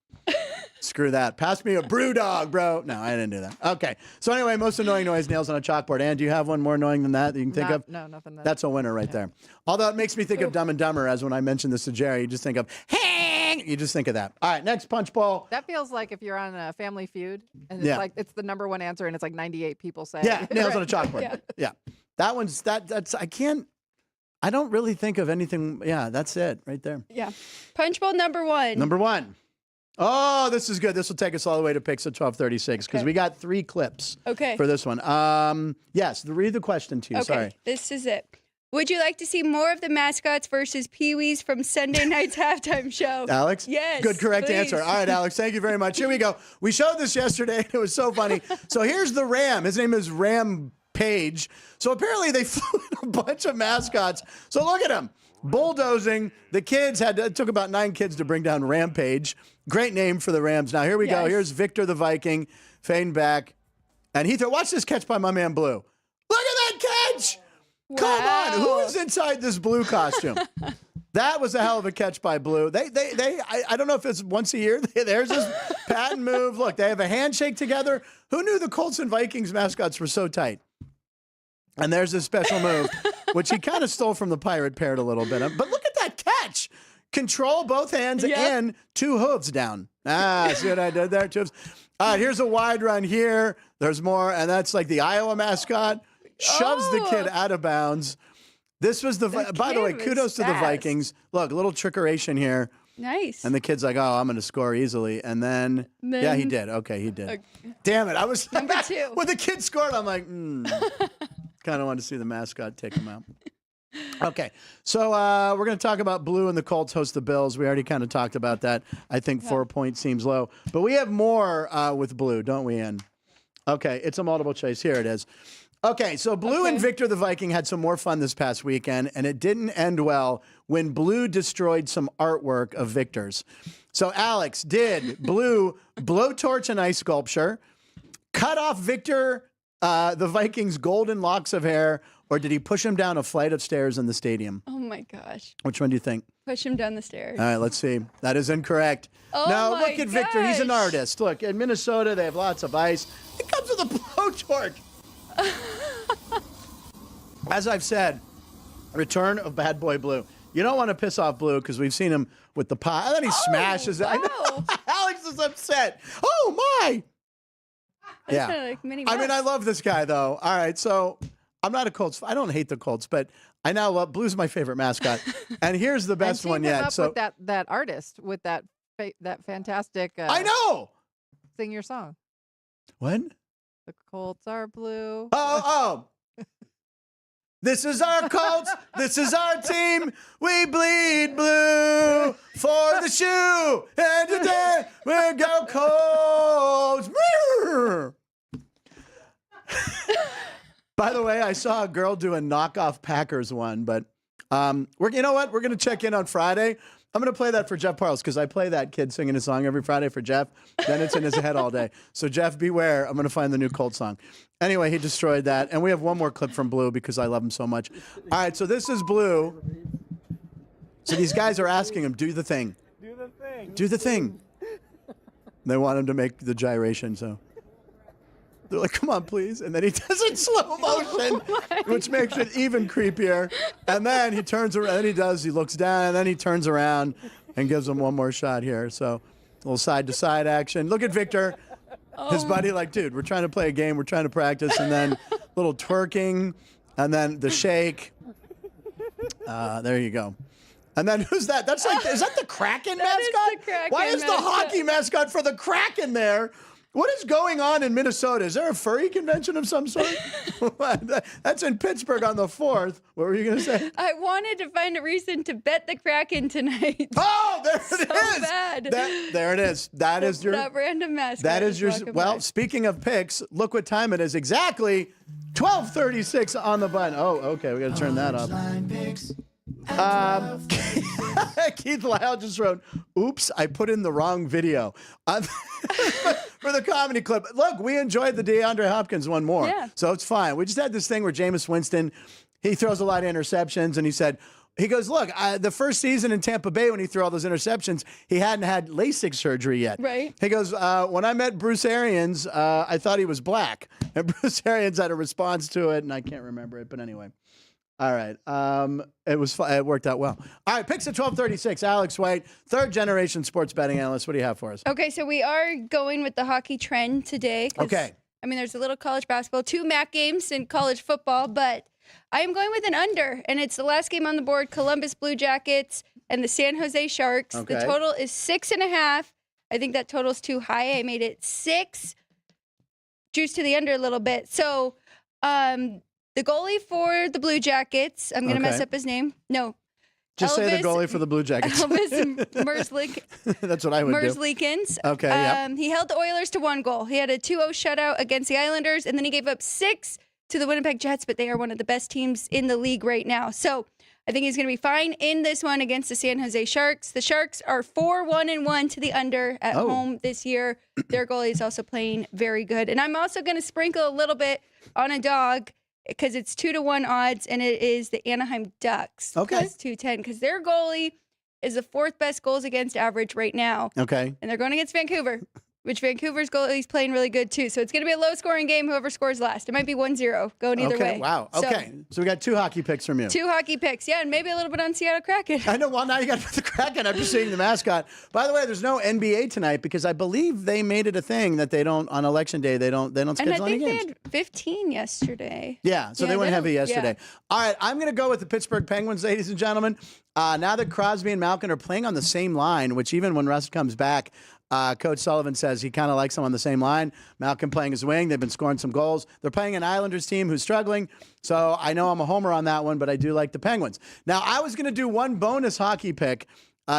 Screw that. Pass me a brew dog, bro. No, I didn't do that. Okay. So anyway, most annoying noise, nails on a chalkboard. Ann, do you have one more annoying than that you can think of? No, nothing. That's a winner right there. Although it makes me think of Dumb and Dumber, as when I mentioned this to Jerry, you just think of, hang! You just think of that. All right, next punch bowl. That feels like if you're on a Family Feud, and it's Yeah. like it's the number one answer, and it's like 98 people say. Yeah, nails Right. on a chalkboard. Yeah. That one's, that's, I don't really think of anything. Yeah, that's it right there. Yeah. Punch bowl number 1. Number 1. Oh, this is good. This will take us all the way to picks at 12:36 because we got 3 clips for this one. Yes, read the question to you. Okay, Sorry. this is it. Would you like to see more of the Mascots versus Pee-wees from Sunday night's halftime show? Alex? Yes. Good, correct please. answer. All right, Alex, thank you very much. Here we go. We showed this yesterday. It was so funny. So here's the Ram. His name is Ram Page. So apparently they flew in a bunch of mascots. So look at him. Bulldozing. The kids it took about 9 kids to bring down Rampage. Great name for the Rams. Now here we go. Here's Victor the Viking fading back. And watch this catch by my man Blue. Look at that catch. Wow. Come on. Who is inside this blue costume? That was a hell of a catch by Blue. I don't know if it's once a year. There's this patent move. Look, they have a handshake together. Who knew the Colts and Vikings mascots were so tight? And there's his special move, which he kind of stole from the pirate parrot a little bit. But look at that catch. Control both hands and 2 hooves down. See what I did there, Chips? All right, here's a wide run here. There's more, and that's like the Iowa mascot. Shoves the kid out of bounds. This was by the way, kudos to the Vikings. Look, a little trickeration here. Nice. And the kid's like, oh, I'm going to score easily. And then, yeah, he did. Okay, he did. Okay. Damn it. I was number 2. When the kid scored, I'm like, kind of wanted to see the mascot take him out. Okay, so we're going to talk about Blue and the Colts host the Bills. We already kind of talked about that. I think 4 points seems low. But we have more with Blue, don't we, Ann? Okay, it's a multiple choice. Here it is. Okay, so Blue and Victor the Viking had some more fun this past weekend, and it didn't end well when Blue destroyed some artwork of Victor's. So, Alex, did Blue blowtorch an ice sculpture, cut off Victor the Viking's golden locks of hair, or did he push him down a flight of stairs in the stadium? Oh, my gosh. Which one do you think? Push him down the stairs. All right, let's see. That is incorrect. Oh, now, my look at Victor. He's an artist. Look, in Minnesota, they have lots of ice. It comes with a blowtorch. As I've said, return of Bad Boy Blue. You don't want to piss off Blue because we've seen him with the pie. And then he smashes it. I know. Alex is upset. Oh, my. That's kind of like Minnie Mouse. I mean, I love this guy, though. All right, so I'm not a Colts. I don't hate the Colts, but I now love Blue's my favorite mascot. And here's the best one yet. Up with that artist with that fantastic. I know. Sing your song. What? The Colts are blue. Oh. This is our Colts. This is our team. We bleed blue for the shoe. And today we go Colts. By the way, I saw a girl do a knockoff Packers one, but you know what? We're going to check in on Friday. I'm going to play that for Jeff Parles because I play that kid singing a song every Friday for Jeff. Then it's in his head all day. So, Jeff, beware. I'm going to find the new Colt song. Anyway, he destroyed that. And we have one more clip from Blue because I love him so much. All right, so this is Blue. So these guys are asking him, do the thing. Do the thing. Do the thing. They want him to make the gyration, so. They're like, come on, please. And then he does it in slow motion, which makes it even creepier. And then he turns around, he looks down, and then he turns around and gives him one more shot here. So a little side-to-side action. Look at Victor. His buddy like, dude, we're trying to play a game. We're trying to practice. And then a little twerking, and then the shake. There you go. And then who's that? That's like, is that the Kraken mascot? Is the Kraken Why is the hockey mascot for the Kraken there? What is going on in Minnesota? Is there a furry convention of some sort? That's in Pittsburgh on the 4th. What were you going to say? I wanted to find a reason to bet the Kraken tonight. Oh, there it is. Bad. There it is. That is your random mascot. That is your. Well, speaking of picks, look what time it is. Exactly 12:36 on the button. Oh, okay. We got to turn that up. Keith Lyle just wrote, oops, I put in the wrong video for the comedy clip. Look, we enjoyed the DeAndre Hopkins one more. Yeah. So it's fine. We just had this thing where Jameis Winston, he throws a lot of interceptions, and he goes, look, the first season in Tampa Bay when he threw all those interceptions, he hadn't had LASIK surgery yet. Right. He goes, when I met Bruce Arians, I thought he was black. And Bruce Arians had a response to it, and I can't remember it, but anyway. All right. It was fun. It worked out well. All right. Picks at 12:36. Alex White, third-generation sports betting analyst. What do you have for us? Okay, so we are going with the hockey trend today. Okay. I mean, there's a little college basketball, 2 MAC games in college football, but I am going with an under, and it's the last game on the board, Columbus Blue Jackets and the San Jose Sharks. Okay. The total is 6.5. I think that total's too high. I made it 6. Juice to the under a little bit. So, the goalie for the Blue Jackets, I'm going to mess up his name. No. Just say the goalie for the Blue Jackets. Elvis Merzlik. That's what I would do. Merzlikins. Okay, yep. He held the Oilers to 1 goal. He had a 2-0 shutout against the Islanders, and then he gave up 6 to the Winnipeg Jets, but they are one of the best teams in the league right now. So I think he's going to be fine in this one against the San Jose Sharks. The Sharks are 4-1-1 to the under at home this year. Their goalie is also playing very good. And I'm also going to sprinkle a little bit on a dog, because it's 2-1 odds, and it is the Anaheim Ducks. Okay. Plus 210, because their goalie is the 4th best goals against average right now. Okay. And they're going against Vancouver. which Vancouver's goalie's playing really good too. So it's going to be a low-scoring game. Whoever scores last. It might be 1-0 going either way. Wow. Okay. So we got 2 hockey picks from you. 2 hockey picks. Yeah, and maybe a little bit on Seattle Kraken. I know. Well, now you got to put the Kraken after seeing the mascot. By the way, there's no NBA tonight because I believe they made it a thing that they don't on election day. They don't schedule any games. And I think they had 15 yesterday. Yeah. So they went heavy yesterday. Yeah. All right. I'm going to go with the Pittsburgh Penguins, ladies and gentlemen. Now that Crosby and Malkin are playing on the same line, which even when Russ comes back, Coach Sullivan says he kind of likes them on the same line. Malkin playing his wing. They've been scoring some goals. They're playing an Islanders team who's struggling. So I know I'm a homer on that one, but I do like the Penguins. Now, I was going to do one bonus hockey pick.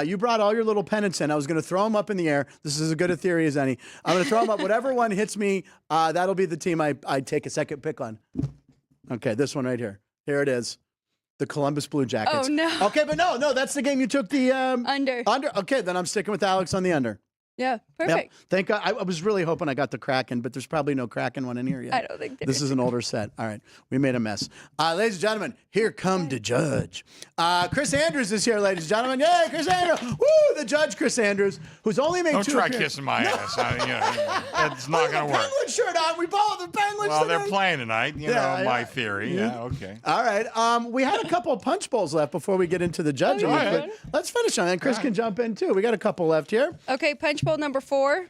You brought all your little pennants in. I was going to throw them up in the air. This is as good a theory as any. I'm going to throw them up. Whatever one hits me, that'll be the team I take a second pick on. Okay, this one right here. Here it is. The Columbus Blue Jackets. Oh, no. Okay, but no, that's the game you took the under. Okay, then I'm sticking with Alex on the under. Yeah, perfect. Yep. Thank God. I was really hoping I got the Kraken, but there's probably no Kraken one in here yet. I don't think this is an older set. All right, we made a mess. Ladies and gentlemen, here come the judge. Chris Andrews is here, ladies and gentlemen. Yay, Chris Andrews! Woo, the judge, Chris Andrews, who's only made Don't 2 try appearances. kissing my ass. It's not going to work. Penguin shirt on. We follow the Penguins. Well, today. they're playing tonight. You know my theory. Yeah, okay. All right. We had a couple of punch bowls left before we get into the judging. But let's finish on that. Chris can jump in too. We got a couple left here. Okay, punch bowl number 4.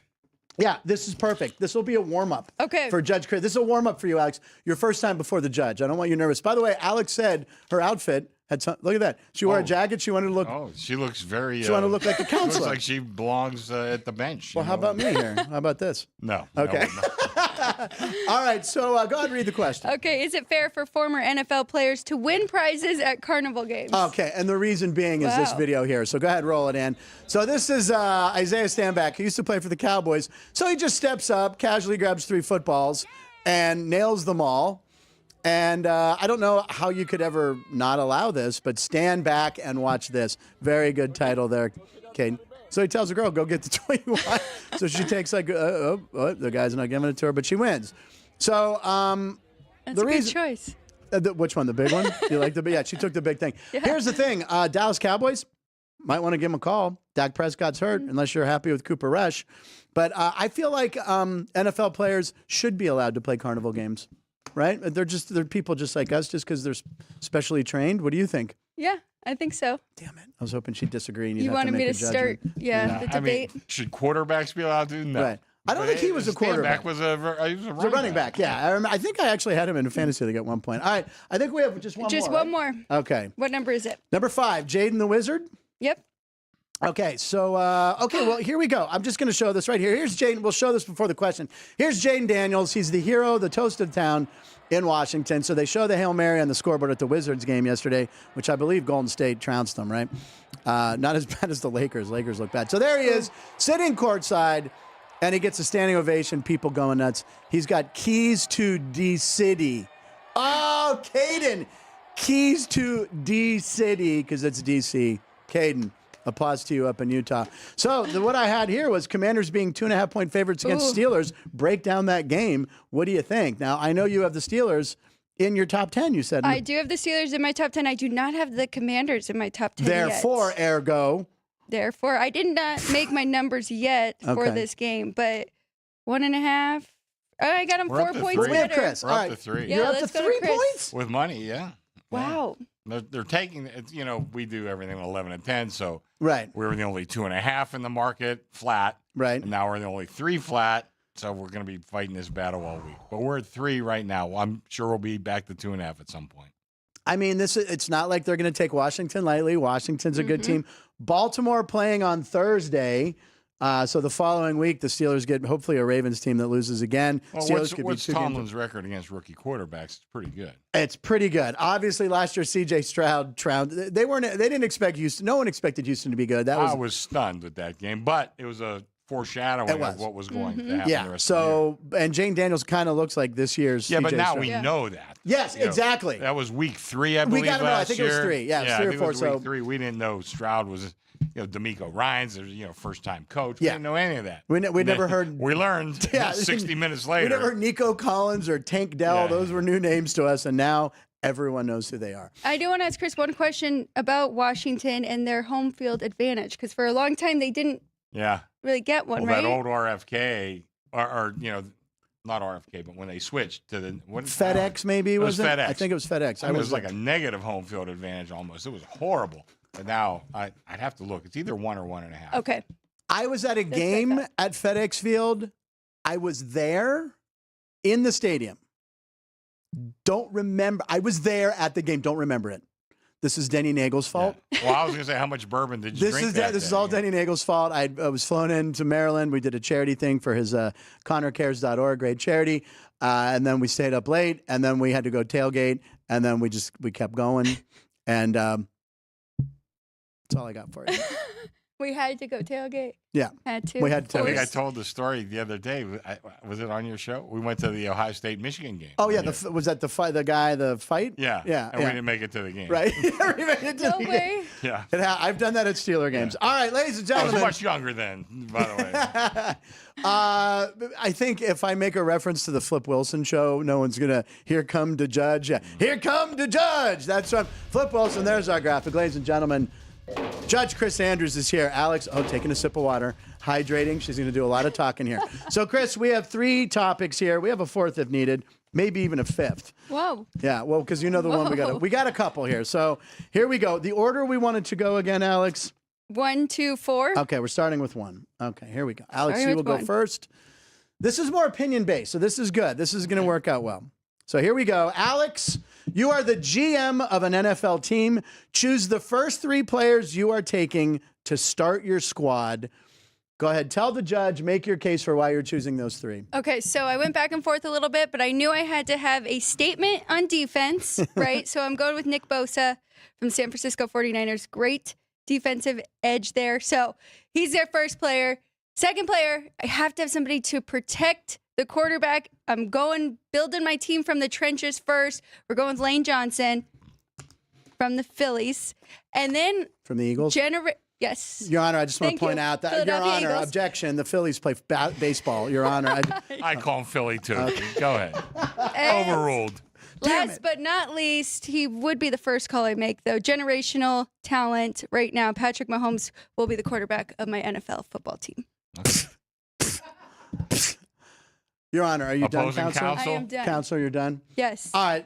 Yeah, this is perfect. This will be a warm-up for Judge Chris. This is a warm-up for you, Alex. Your first time before the judge. I don't want you nervous. By the way, Alex said her outfit had some, look at that. She wore a jacket. She wanted to look. Oh, she looks very. She wanted to look like the counselor. Looks like she belongs at the bench. Well, how about me here? How about this? No. Okay. All right, so go ahead and read the question. Okay, is it fair for former NFL players to win prizes at carnival games? Okay, and the reason being is this video here. So go ahead, roll it in. So this is Isaiah Stanback. He used to play for the Cowboys. So he just steps up, casually grabs 3 footballs, and nails them all. And I don't know how you could ever not allow this, but stand back and watch this. Very good title there, Caden. So he tells the girl, go get the toy you want. So she takes the guy's not giving it to her, but she wins. So that's a good choice. Which one? The big one? You like the big? Yeah, she took the big thing. Yeah. Here's the thing. Dallas Cowboys might want to give him a call. Dak Prescott's hurt, unless you're happy with Cooper Rush. But I feel like NFL players should be allowed to play carnival games, right? They're people just like us, just because they're specially trained. What do you think? Yeah, I think so. Damn it. I was hoping she'd disagree. And you wanted me to start, the debate. I mean, should quarterbacks be allowed to? No. Right. I don't think he was a quarterback. He was a running back. Yeah, I think I actually had him in a fantasy league at one point. All right, I think we have just one more. Just one more. Okay. What number is it? Number 5, Jaden the Wizard. Yep. Okay, so, well, here we go. I'm just going to show this right here. Here's Jaden. We'll show this before the question. Here's Jaden Daniels. He's the hero, the toast of town in Washington. So they show the Hail Mary on the scoreboard at the Wizards game yesterday, which I believe Golden State trounced them, right? Not as bad as the Lakers. Lakers look bad. So there he is, sitting courtside, and he gets a standing ovation, people going nuts. He's got keys to D-City. Oh, Caden, keys to D-City, because it's D.C. Caden. Applause to you up in Utah. So what I had here was Commanders being 2.5-point favorites against Steelers. Break down that game. What do you think? Now, I know you have the Steelers in your top 10, you said. I do have the Steelers in my top 10. I do not have the Commanders in my top 10 Therefore, ergo. Therefore, I did not make my numbers yet for this game, but 1.5. Oh, I got them 4 points better. Chris. We're up to 3. You're up to 3 points? With money, yeah. Wow. They're taking, we do everything 11 and 10, so right. We were the only 2.5 in the market flat. Right. And now we're the only 3 flat, so we're going to be fighting this battle all week. But we're at 3 right now. I'm sure we'll be back to 2.5 at some point. I mean, it's not like they're going to take Washington lightly. Washington's a good team. Baltimore playing on Thursday. So the following week, the Steelers get hopefully a Ravens team that loses again. Well, what's Tomlin's record against rookie quarterbacks? It's pretty good. It's pretty good. Obviously, last year C.J. Stroud. They didn't expect Houston. No one expected Houston to be good. I was stunned with that game, but it was a foreshadowing of what was going to happen. Yeah. The rest of the year. And Jane Daniels kind of looks like this year's. Yeah, C.J. but now Stroud. we know that. Yes, exactly. That was week 3, I believe. We got him. I think it was 3. Yeah, 3 or 4. So week 3. We didn't know Stroud was. D'Amico Ryans, first-time coach. We didn't know any of that. We never heard. We learned 60 minutes later. We never heard Nico Collins or Tank Dell. Yeah. Those were new names to us, and now everyone knows who they are. I do want to ask Chris one question about Washington and their home field advantage, because for a long time they didn't really get one, well, right? that old RFK, or not RFK, but when they switched to the FedEx, maybe was it? FedEx. I think it was FedEx. It was like a negative home field advantage almost. It was horrible. But now I'd have to look. It's either 1 or 1.5. Okay. I was at a game at FedEx Field. I was there in the stadium. Don't remember. I was there at the game. Don't remember it. This is Denny Nagel's fault. Yeah. Well, I was going to say, how much bourbon did you drink that This day? is all Denny Nagel's fault. I was flown into Maryland. We did a charity thing for his ConnorCares.org, great charity. And then we stayed up late, and then we had to go tailgate, and then we kept going. And that's all I got for you. We had to go tailgate. Yeah. Had to. We had to. I think I told the story the other day. Was it on your show? We went to the Ohio State-Michigan game. Oh, yeah. Was that the fight? The fight? Yeah. Yeah. And we didn't make it to the game. Right. We made it to No the way. game. Yeah. I've done that at Steeler games. All right, ladies and I gentlemen. was much younger then, by the way. I think if I make a reference to the Flip Wilson show, no one's going to, here come to judge. Here come to judge. That's from Flip Wilson. There's our graphic. Ladies and gentlemen, Judge Chris Andrews is here. Alex, taking a sip of water, hydrating. She's going to do a lot of talking here. So, Chris, we have 3 topics here. We have a 4th if needed, maybe even a 5th. Whoa. Yeah, well, because you know the one we got a couple here. So here we go. The order we wanted to go again, Alex. 1, 2, 4. Okay, we're starting with 1. Okay, here we go. Alex, Starting you will with go 1. first. This is more opinion-based, so this is good. This is going to work out well. So here we go. Alex, you are the GM of an NFL team. Choose the first 3 players you are taking to start your squad. Go ahead. Tell the judge, make your case for why you're choosing those 3. Okay, so I went back and forth a little bit, but I knew I had to have a statement on defense, right? So I'm going with Nick Bosa from San Francisco 49ers. Great defensive edge there. So he's their first player. Second player, I have to have somebody to protect the quarterback. I'm building my team from the trenches first. We're going with Lane Johnson from the Phillies. And then From the Eagles? Yes. Your Honor, I just want Thank to point you. out that, Your Philadelphia Honor, Eagles. objection, the Phillies play baseball. Your Honor. I call him Philly, too. Go ahead. And Overruled. last but not least, he would be the first call I make, though. Generational talent right now. Patrick Mahomes will be the quarterback of my NFL football team. Your Honor, are you Opposing done, counsel? counsel? I am done. Counselor, you're done? Yes. All right.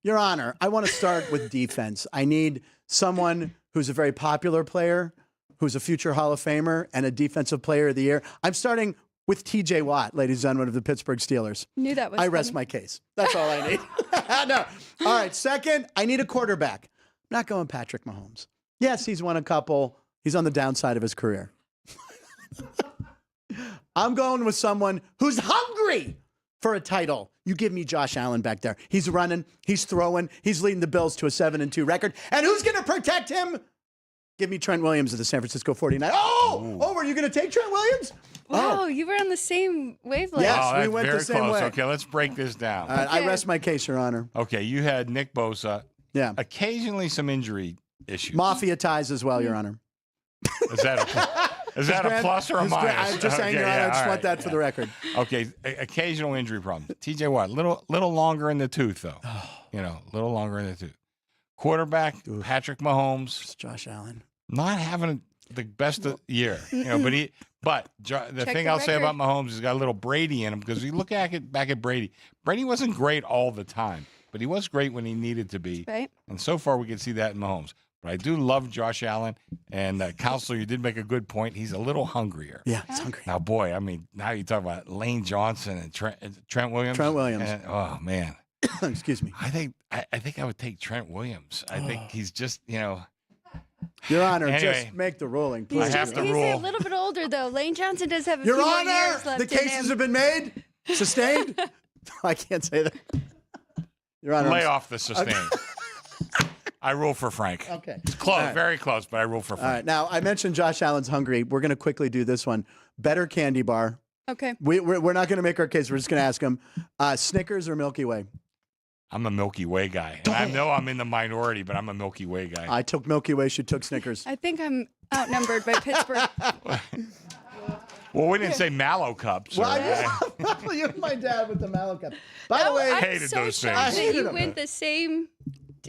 Your Honor, I want to start with defense. I need someone who's a very popular player, who's a future Hall of Famer, and a defensive player of the year. I'm starting with T.J. Watt, ladies and gentlemen, of the Pittsburgh Steelers. Knew that was I rest coming. my case. That's all I need. No. All right. Second, I need a quarterback. I'm not going Patrick Mahomes. Yes, he's won a couple. He's on the downside of his career. I'm going with someone who's hungry for a title. You give me Josh Allen back there. He's running. He's throwing. He's leading the Bills to a 7-2 record. And who's going to protect him? Give me Trent Williams of the San Francisco 49ers. Were you going to take Trent Williams? Wow, you were on the same wavelength. Yes, Oh, that's we went the very same close. way. Okay, let's break this down. All right, I Okay. rest my case, Your Honor. Okay, you had Nick Bosa. Yeah. Occasionally some injury issues. Mafia ties as well, Your Honor. Is that a plus or a minus? I'm just saying, Okay, Your Honor, yeah, I just all want right, that for the record. Okay, occasional injury problems. TJ Watt, little longer in the tooth though. A little longer in the tooth. Quarterback Patrick Mahomes, It's Josh Allen. not having the best year. But the Check thing the I'll say record. about Mahomes is got a little Brady in him because you look back at Brady. Brady wasn't great all the time, but he was great when he needed to be. Right. And so far, we can see that in Mahomes. But I do love Josh Allen. And Counselor, you did make a good point. He's a little hungrier. Yeah, he's hungry. Now, boy, I mean, now you talk about Lane Johnson and Trent Williams. Trent Williams. And, oh, man. Excuse me. I think I would take Trent Williams. I think he's just, Your Honor, Anyway. just make the ruling, I please. have to He's a rule. little bit older, though. Lane Johnson does have a Your few more Honor, years left the in cases him. have been made, sustained. I can't say that. Your Honor, Lay off the sustain. I rule for Frank. Okay. It's close, All right. very close, but I rule for All Frank. right. Now, I mentioned Josh Allen's hungry. We're going to quickly do this one. Better candy bar. Okay. We're not going to make our case. We're just going to ask him. Snickers or Milky Way? I'm a Milky Way guy. And I know I'm in the minority, but I'm a Milky Way guy. I took Milky Way. She took Snickers. I think I'm outnumbered by Pittsburgh. Well, we didn't say Mallow cups. Well, you're my dad with the Mallow cup. By the Oh, way, I'm hated so those shocked things. that I hated you them. went the same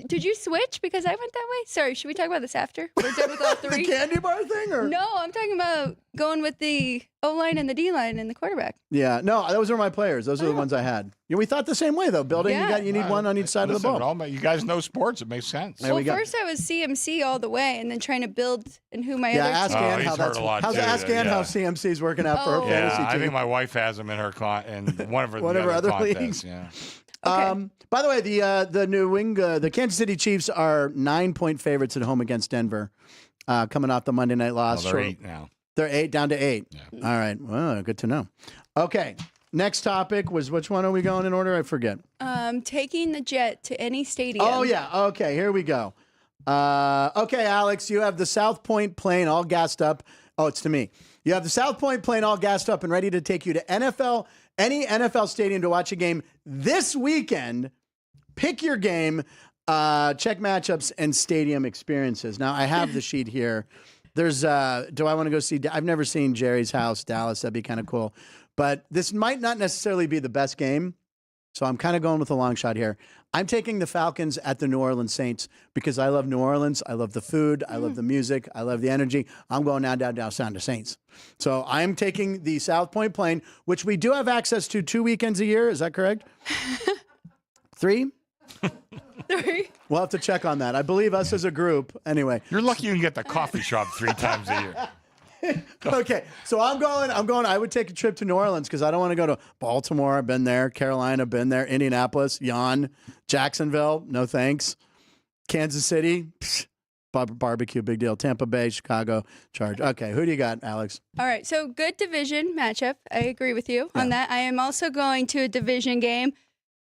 Did you switch? Because I went that way. Sorry, should we talk about this after? We're done with all three. The candy bar thing, or No, I'm talking about going with the O-line and the D-line and the quarterback. Yeah, no, those are my players. Those are the ones I had. Yeah, we thought the same way, though. Building, Yeah. you need one on each side of the ball. You guys know sports. It makes sense. Well, first I was CMC all the way, and then trying to build and who my Yeah, other ask team. Ann he's how heard that's. a lot, How's too. ask Ann how Yeah. CMC is working out for her Oh. fantasy Yeah, I team. think my wife has them in her in one of her, One of her other contests. leagues. Yeah. Okay. By the way, the Kansas City Chiefs are 9-point favorites at home against Denver, coming off the Monday night loss. Well, they're 8 now. They're 8 down to 8. Yeah. All right. Well, good to know. Okay. Next topic was, which one are we going in order? I forget. Taking the jet to any stadium. Oh yeah. Okay. Here we go. Okay, Alex, you have the South Point plane all gassed up. Oh, it's to me. You have the South Point plane all gassed up and ready to take you to any NFL stadium to watch a game this weekend. Pick your game, check matchups and stadium experiences. Now, I have the sheet here. There's, do I want to go see? I've never seen Jerry's house, Dallas. That'd be kind of cool. But this might not necessarily be the best game. So I'm kind of going with a long shot here. I'm taking the Falcons at the New Orleans Saints because I love New Orleans. I love the food. I love the music. I love the energy. I'm going down to Saints. So I'm taking the South Point plane, which we do have access to 2 weekends a year. Is that correct? 3? 3. We'll have to check on that. I believe us as a group. Anyway. You're lucky you can get the coffee shop 3 times a year. Okay, so I'm going. I would take a trip to New Orleans because I don't want to go to Baltimore. I've been there. Carolina, been there. Indianapolis, yawn. Jacksonville, no thanks. Kansas City, barbecue, big deal. Tampa Bay, Chicago, Charge. Okay, who do you got, Alex? All right, so good division matchup. I agree with you on that. I am also going to a division game.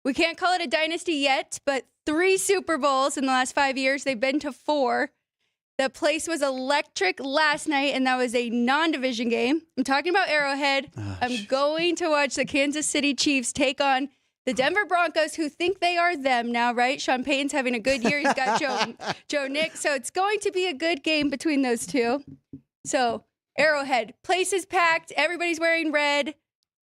We can't call it a dynasty yet, but 3 Super Bowls in the last 5 years. They've been to 4. The place was electric last night, and that was a non-division game. I'm talking about Arrowhead. I'm going to watch the Kansas City Chiefs take on the Denver Broncos, who think they are them now, right? Sean Payton's having a good year. He's got Joe Nick. So it's going to be a good game between those two. So Arrowhead, place is packed. Everybody's wearing red.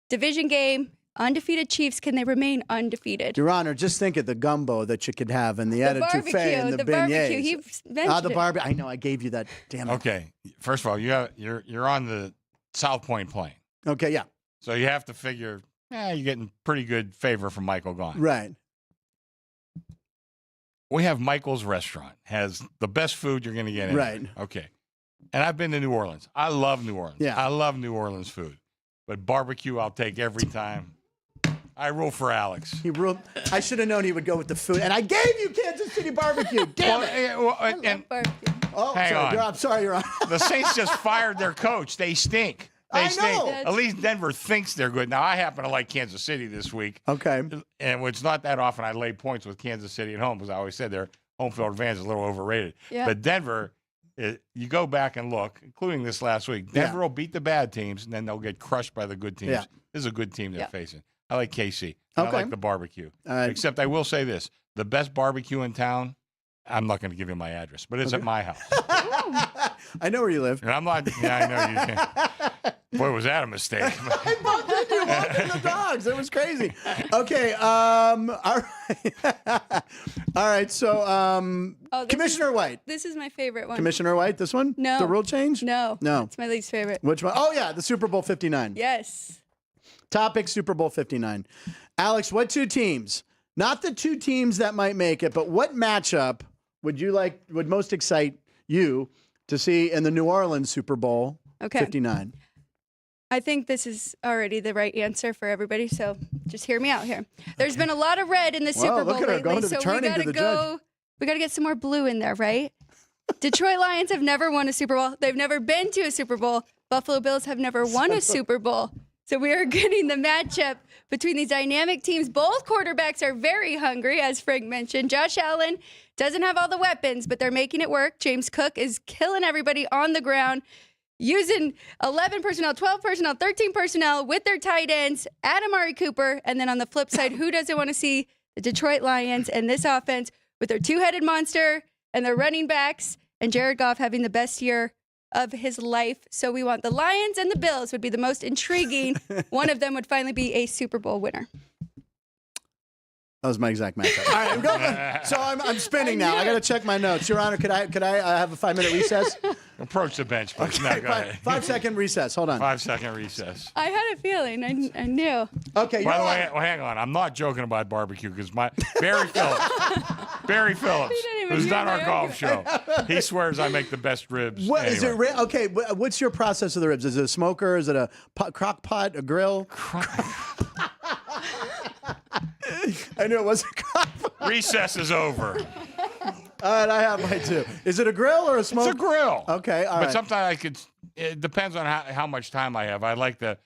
Division game. Undefeated Chiefs, can they remain undefeated? Your Honor, just think of the gumbo that you could have and the etouffee and the barbecue. beignets. He mentioned The barbecue. I know, I gave you that. Damn it. Okay. First of all, you're on the South Point plane. Okay, yeah. So you have to figure, you're getting pretty good favor from Michael Gone. Right. We have Michael's restaurant, has the best food you're going to get in. Right. Okay. And I've been to New Orleans. I love New Orleans. Yeah. I love New Orleans food. But barbecue, I'll take every time. I rule for Alex. He ruled. I should have known he would go with the food. And I gave you Kansas City barbecue. Damn it. barbecue. Oh, hang on. I'm sorry, Your Honor. The Saints just fired their coach. They stink. They I stink. know. At least Denver thinks they're good. Now, I happen to like Kansas City this week. Okay. And it's not that often I lay points with Kansas City at home because I always said their home field advantage is a little overrated. Yeah. But Denver, you go back and look, including this last week, Denver will beat the bad teams, and then they'll get crushed by the good teams. Yeah. This is a good team they're facing. I like KC. Okay. I like the barbecue. All right. Except I will say this. The best barbecue in town, I'm not going to give you my address, but it's at my house. I know where you live. And I'm not, I know you can. Boy, was that a mistake. I bumped into you walking the dogs. It was crazy. Okay. All right. All right. So, Commissioner White. This is my favorite one. Commissioner White, this one? No. The rule change? No. No. It's my least favorite. Which one? Oh, yeah. The Super Bowl 59. Yes. Topic Super Bowl 59. Alex, what 2 teams? Not the 2 teams that might make it, but what matchup would most excite you to see in the New Orleans Super Bowl 59? I think this is already the right answer for everybody, so just hear me out here. There's been a lot of red in the Super Bowl look at her lately, going to so turning to the judge. We got to get some more blue in there, right? Detroit Lions have never won a Super Bowl. They've never been to a Super Bowl. Buffalo Bills have never won a Super Bowl. So we are getting the matchup between these dynamic teams. Both quarterbacks are very hungry, as Frank mentioned. Josh Allen doesn't have all the weapons, but they're making it work. James Cook is killing everybody on the ground, using 11 personnel, 12 personnel, 13 personnel with their tight ends, Amari Cooper. And then on the flip side, who doesn't want to see the Detroit Lions and this offense with their 2-headed monster and their running backs and Jared Goff having the best year of his life? So we want the Lions and the Bills would be the most intriguing. One of them would finally be a Super Bowl winner. That was my exact matchup. All right, I'm going. So I'm spinning now. I got to check my notes. Your Honor, could I have a 5-minute recess? Approach the bench, please. Okay, No, go ahead. 5-second recess. Hold on. 5-second recess. I had a feeling. I knew. Okay. By the way, hang on. I'm not joking about barbecue because Barry Phillips, who's done our golf show, he swears I make the best ribs. What is anyway. it? Okay. What's your process of the ribs? Is it a smoker? Is it a crock pot? A grill? I knew it wasn't crock pot. Recess is over. All right, I have my two. Is it a grill or a smoke? It's a grill. Okay, all but right. sometimes it depends on how much time I have. I like to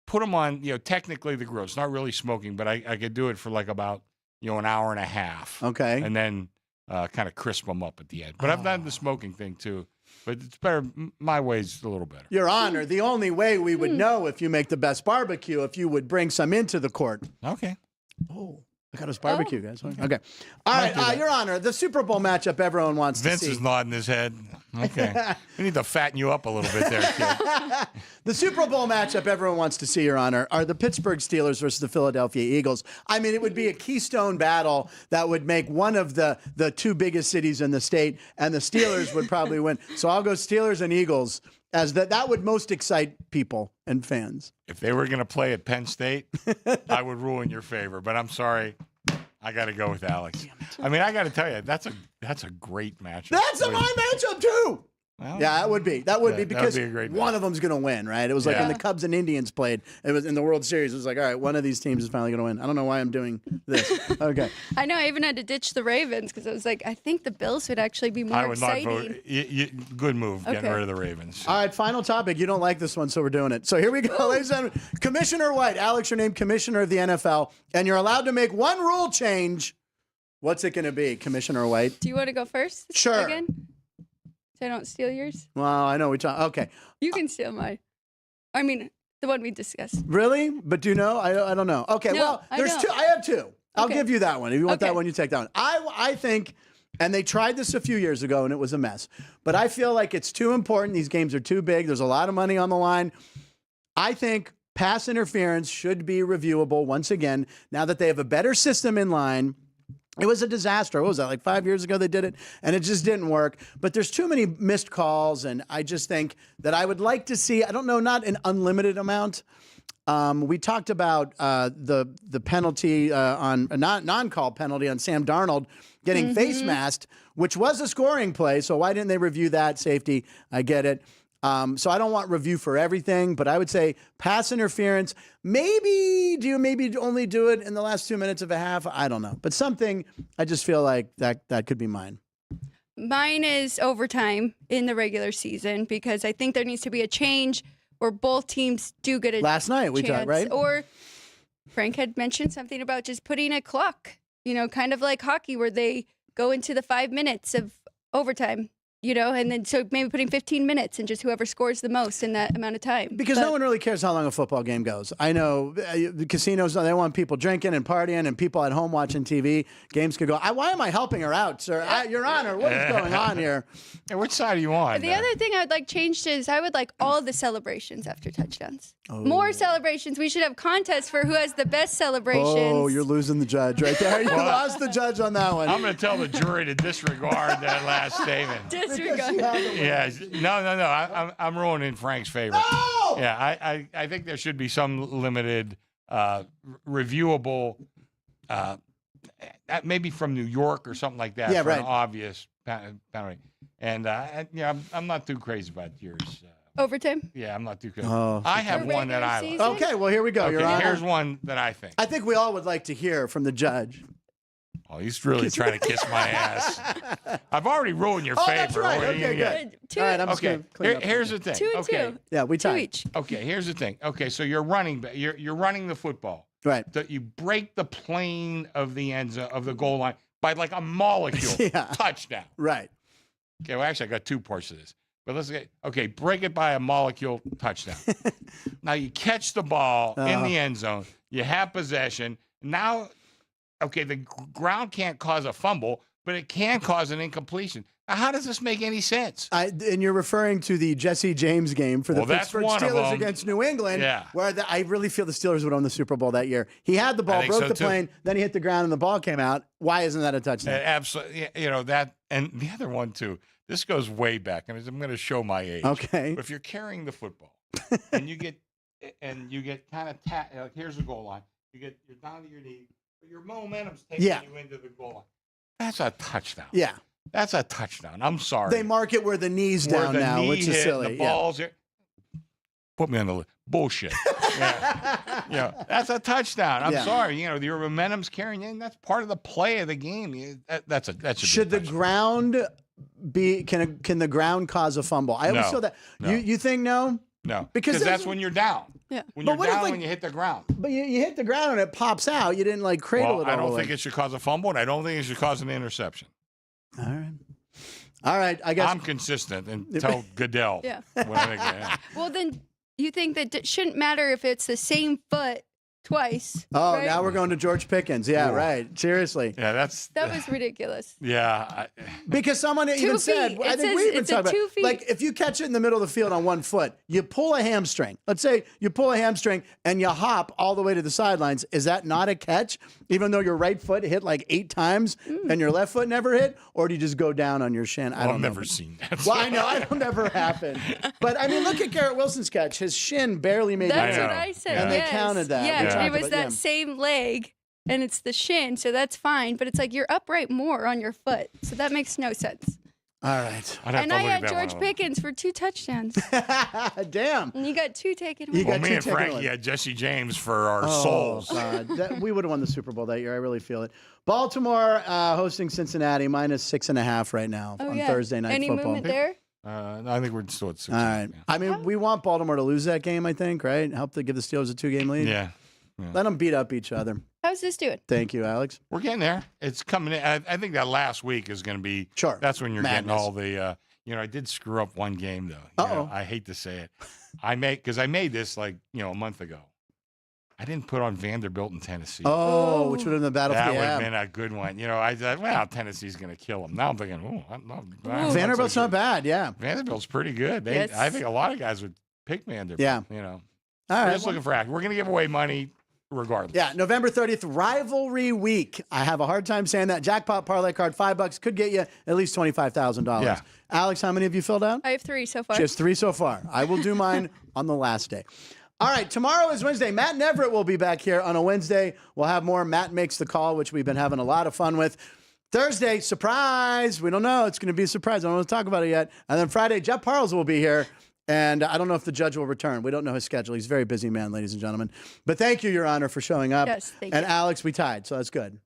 put them on, technically the grill. It's not really smoking, but I could do it for like about, an hour and a half. Okay. And then kind of crisp them up at the end. But I've done the smoking thing too. But it's better. My way's a little better. Your Honor, the only way we would know if you make the best barbecue if you would bring some into the court. Okay. Oh. I got us barbecue, guys. Okay. All right, Your Honor, the Super Bowl matchup everyone wants Vince to see. is nodding his head. Okay. We need to fatten you up a little bit there, kid. The Super Bowl matchup everyone wants to see, Your Honor, are the Pittsburgh Steelers versus the Philadelphia Eagles. I mean, it would be a keystone battle that would make one of the two biggest cities in the state, and the Steelers would probably win. So I'll go Steelers and Eagles, as that would most excite people and fans. If they were going to play at Penn State, I would rule in your favor. But I'm sorry. I got to go with Alex. I mean, I got to tell you, that's a great matchup. That's my matchup, too. Well, yeah, that would be because a great one of them's going to win, right? It was like when the Cubs and Indians played. It was in the World Series. It was like, all right, one of these teams is finally going to win. I don't know why I'm doing this. Okay. I know. I even had to ditch the Ravens because I was like, I think the Bills would actually be more exciting. I would not vote. Good move, getting rid of the Ravens. All right, final topic. You don't like this one, so we're doing it. So here we go, ladies and gentlemen. Commissioner White, Alex, you're named Commissioner of the NFL, and you're allowed to make one rule change. What's it going to be, Commissioner White? Do you want to go first? Sure. Again? So I don't steal yours? Well, I know we talk. Okay. You can steal mine. I mean, the one we discussed. Really? But do you know? I don't know. Okay, No, well, there's two. I have two. I'll give you that one. If you want that one, you take that one. I think, and they tried this a few years ago, and it was a mess. But I feel like it's too important. These games are too big. There's a lot of money on the line. I think pass interference should be reviewable once again, now that they have a better system in line. It was a disaster. What was that, like 5 years ago they did it? And it just didn't work. But there's too many missed calls, and I just think that I would like to see, I don't know, not an unlimited amount. We talked about the penalty on a non-call penalty on Sam Darnold getting face masked, which was a scoring play. So why didn't they review that? Safety, I get it. So I don't want review for everything, but I would say pass interference. Maybe only do it in the last 2 minutes of a half? I don't know. But something, I just feel like that could be mine. Mine is overtime in the regular season because I think there needs to be a change where both teams do get a Last night we talked, right? Or Frank had mentioned something about just putting a clock, kind of like hockey where they go into the 5 minutes of overtime. And then so maybe putting 15 minutes and just whoever scores the most in that amount of time. Because no one really cares how long a football game goes. I know the casinos, they want people drinking and partying and people at home watching TV. Games could go. Why am I helping her out, sir? Your Honor, what is going on here? Hey, which side are you on? The other thing I would like changed is I would like all the celebrations after touchdowns. More celebrations. We should have contests for who has the best celebrations. Oh, you're losing the judge right there. You lost the judge on that one. I'm going to tell the jury to disregard that last statement. Disregard. Yeah, no. I'm ruling in Frank's favor. No! Yeah, I think there should be some limited, reviewable, maybe from New York or something like that. Yeah, for right. An obvious penalty. And I'm not too crazy about yours. Overtime? Yeah, I'm not too crazy. Oh. I have one that I Regular like. season? Okay, well, here we go, Your Honor. Here's one that I think. I think we all would like to hear from the judge. Oh, he's really trying to kiss my ass. I've already ruined your favor. That's right. What do you Okay, get? good. Two. All right, I'm just Okay, going to clean up. here's the thing. Two and okay. two. Yeah, we Two tied. each. Okay, here's the thing. Okay, so you're running the football. Right. That you break the plane of the end zone, of the goal line by like a molecule. Yeah. Touchdown. Right. Okay, well, actually, I got two parts of this. But let's get, okay, break it by a molecule, touchdown. Now you catch the ball in the end zone. You have possession. Now, okay, the ground can't cause a fumble, but it can cause an incompletion. Now, how does this make any sense? And you're referring to the Jesse James game for the Pittsburgh Steelers against New England, where I really feel the Steelers would own the Super Bowl that year. He had the ball, broke the plane, then he hit the ground, and the ball came out. Why isn't that a touchdown? Absolutely. You know, that, and the other one, too. This goes way back, and I'm going to show my age. Okay. But if you're carrying the football, and you get kind of like here's the goal line. You're down to your knee, but your momentum's taking you into the goal line. That's a touchdown. Yeah. That's a touchdown. I'm sorry. They mark it where the knee's down now, which is silly. The balls here. Put me on the list. Bullshit. That's a touchdown. I'm sorry. You know, your momentum's carrying you, and that's part of the play of the game. Should the ground be? Can the ground cause a fumble? I always feel that. No. You think no? No, because that's when you're down. Yeah. When you're down, when you hit the ground. But you hit the ground and it pops out. You didn't cradle it all. I don't think it should cause a fumble, and I don't think it should cause an interception. All right. I guess I'm consistent and tell Goodell. Yeah. What I think. Well, then you think that it shouldn't matter if it's the same foot twice. Oh, right? now we're going to George Pickens. Yeah, right. Seriously. Yeah, that was ridiculous. Yeah. Because someone even said, I think we even talked about, like, if you catch it in the middle of the field on 1 foot, you pull a hamstring. Let's say you pull a hamstring and you hop all the way to the sidelines. Is that not a catch? Even though your right foot hit like 8 times and your left foot never hit? Or do you just go down on your shin? I've never seen that. Well, I know. I don't ever happen. But, I mean, look at Garrett Wilson's catch. His shin barely made it. That's what I said. And they counted that. Yeah, it was that same leg, and it's the shin, so that's fine. But it's like you're upright more on your foot, so that makes no sense. All right. And I had George Pickens for 2 touchdowns. Damn. And you got 2 taken away. Well, me and Frankie had Jesse James for our souls. God. We would have won the Super Bowl that year. I really feel it. Baltimore hosting Cincinnati, -6.5 right now on Thursday Night Any Football. movement there? I think we're still at 6. All right. Yeah. I mean, we want Baltimore to lose that game, I think, right? Help to give the Steelers a 2-game lead. Yeah. Let them beat up each other. How's this doing? Thank you, Alex. We're getting there. It's coming in. I think that last week is going to be. Sure. That's when you're Madness. getting all the. I did screw up one game though. You know, I hate to say it. I made this like a month ago. I didn't put on Vanderbilt in Tennessee. Oh, which would have been the battle. That would have been a good one. I thought, well, Tennessee's going to kill them. Now I'm thinking, Vanderbilt's not bad. Yeah. Vanderbilt's pretty good. I think a lot of guys would pick Vanderbilt. Yeah. All right. We're just looking for action. We're going to give away money. Regardless. Yeah, November 30th, rivalry week. I have a hard time saying that. Jackpot parlay card, $5 could get you at least $25,000. Yeah. Alex, how many have you filled out? I have 3 so far. Just 3 so far. I will do mine on the last day. All right, tomorrow is Wednesday. Matt and Everett will be back here on a Wednesday. We'll have more Matt Makes the Call, which we've been having a lot of fun with. Thursday, surprise. We don't know. It's going to be a surprise. I don't want to talk about it yet. And then Friday, Jeff Parles will be here. And I don't know if the judge will return. We don't know his schedule. He's a very busy man, ladies and gentlemen. But thank you, Your Honor, for showing up. Yes, thank and you. Alex, we tied, so that's good.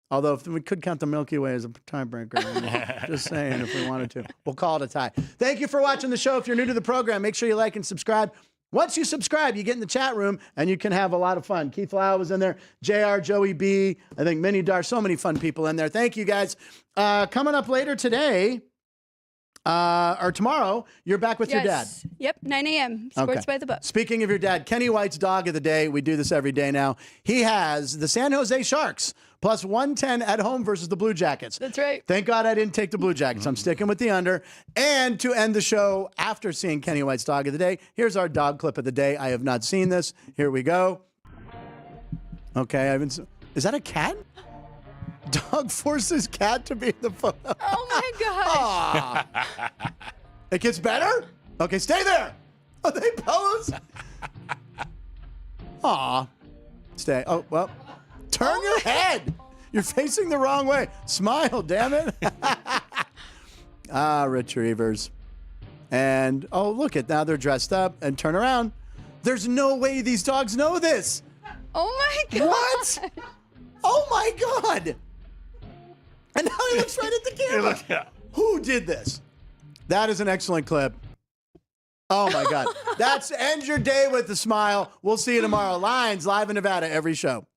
Although if we could count the Milky Way as a tiebreaker. Just saying, if we wanted to. We'll call it a tie. Thank you for watching the show. If you're new to the program, make sure you like and subscribe. Once you subscribe, you get in the chat room, and you can have a lot of fun. Keith Lau was in there. JR, Joey B, I think Minnie Dar, so many fun people in there. Thank you, guys. Coming up later today... or tomorrow, you're back with your dad. Yep, 9 a.m. Sports by the Book. Speaking of your dad, Kenny White's dog of the day. We do this every day now. He has the San Jose Sharks plus 110 at home versus the Blue Jackets. That's right. Thank God I didn't take the Blue Jackets. I'm sticking with the under. And to end the show, after seeing Kenny White's dog of the day, here's our dog clip of the day. I have not seen this. Here we go. Okay, is that a cat? Dog forces cat to be in the photo. Oh, my gosh. It gets better? Okay, stay there. Oh, they pose? Aw. Stay. Oh, well, turn your head. You're facing the wrong way. Smile, damn it. Retrievers. And, oh, look at now they're dressed up and turn around. There's no way these dogs know this. Oh, my God. What? Oh, my God. And now he looks right at the camera. Who did this? That is an excellent clip. Oh, my God. That's end your day with a smile. We'll see you tomorrow. Lions live in Nevada every show.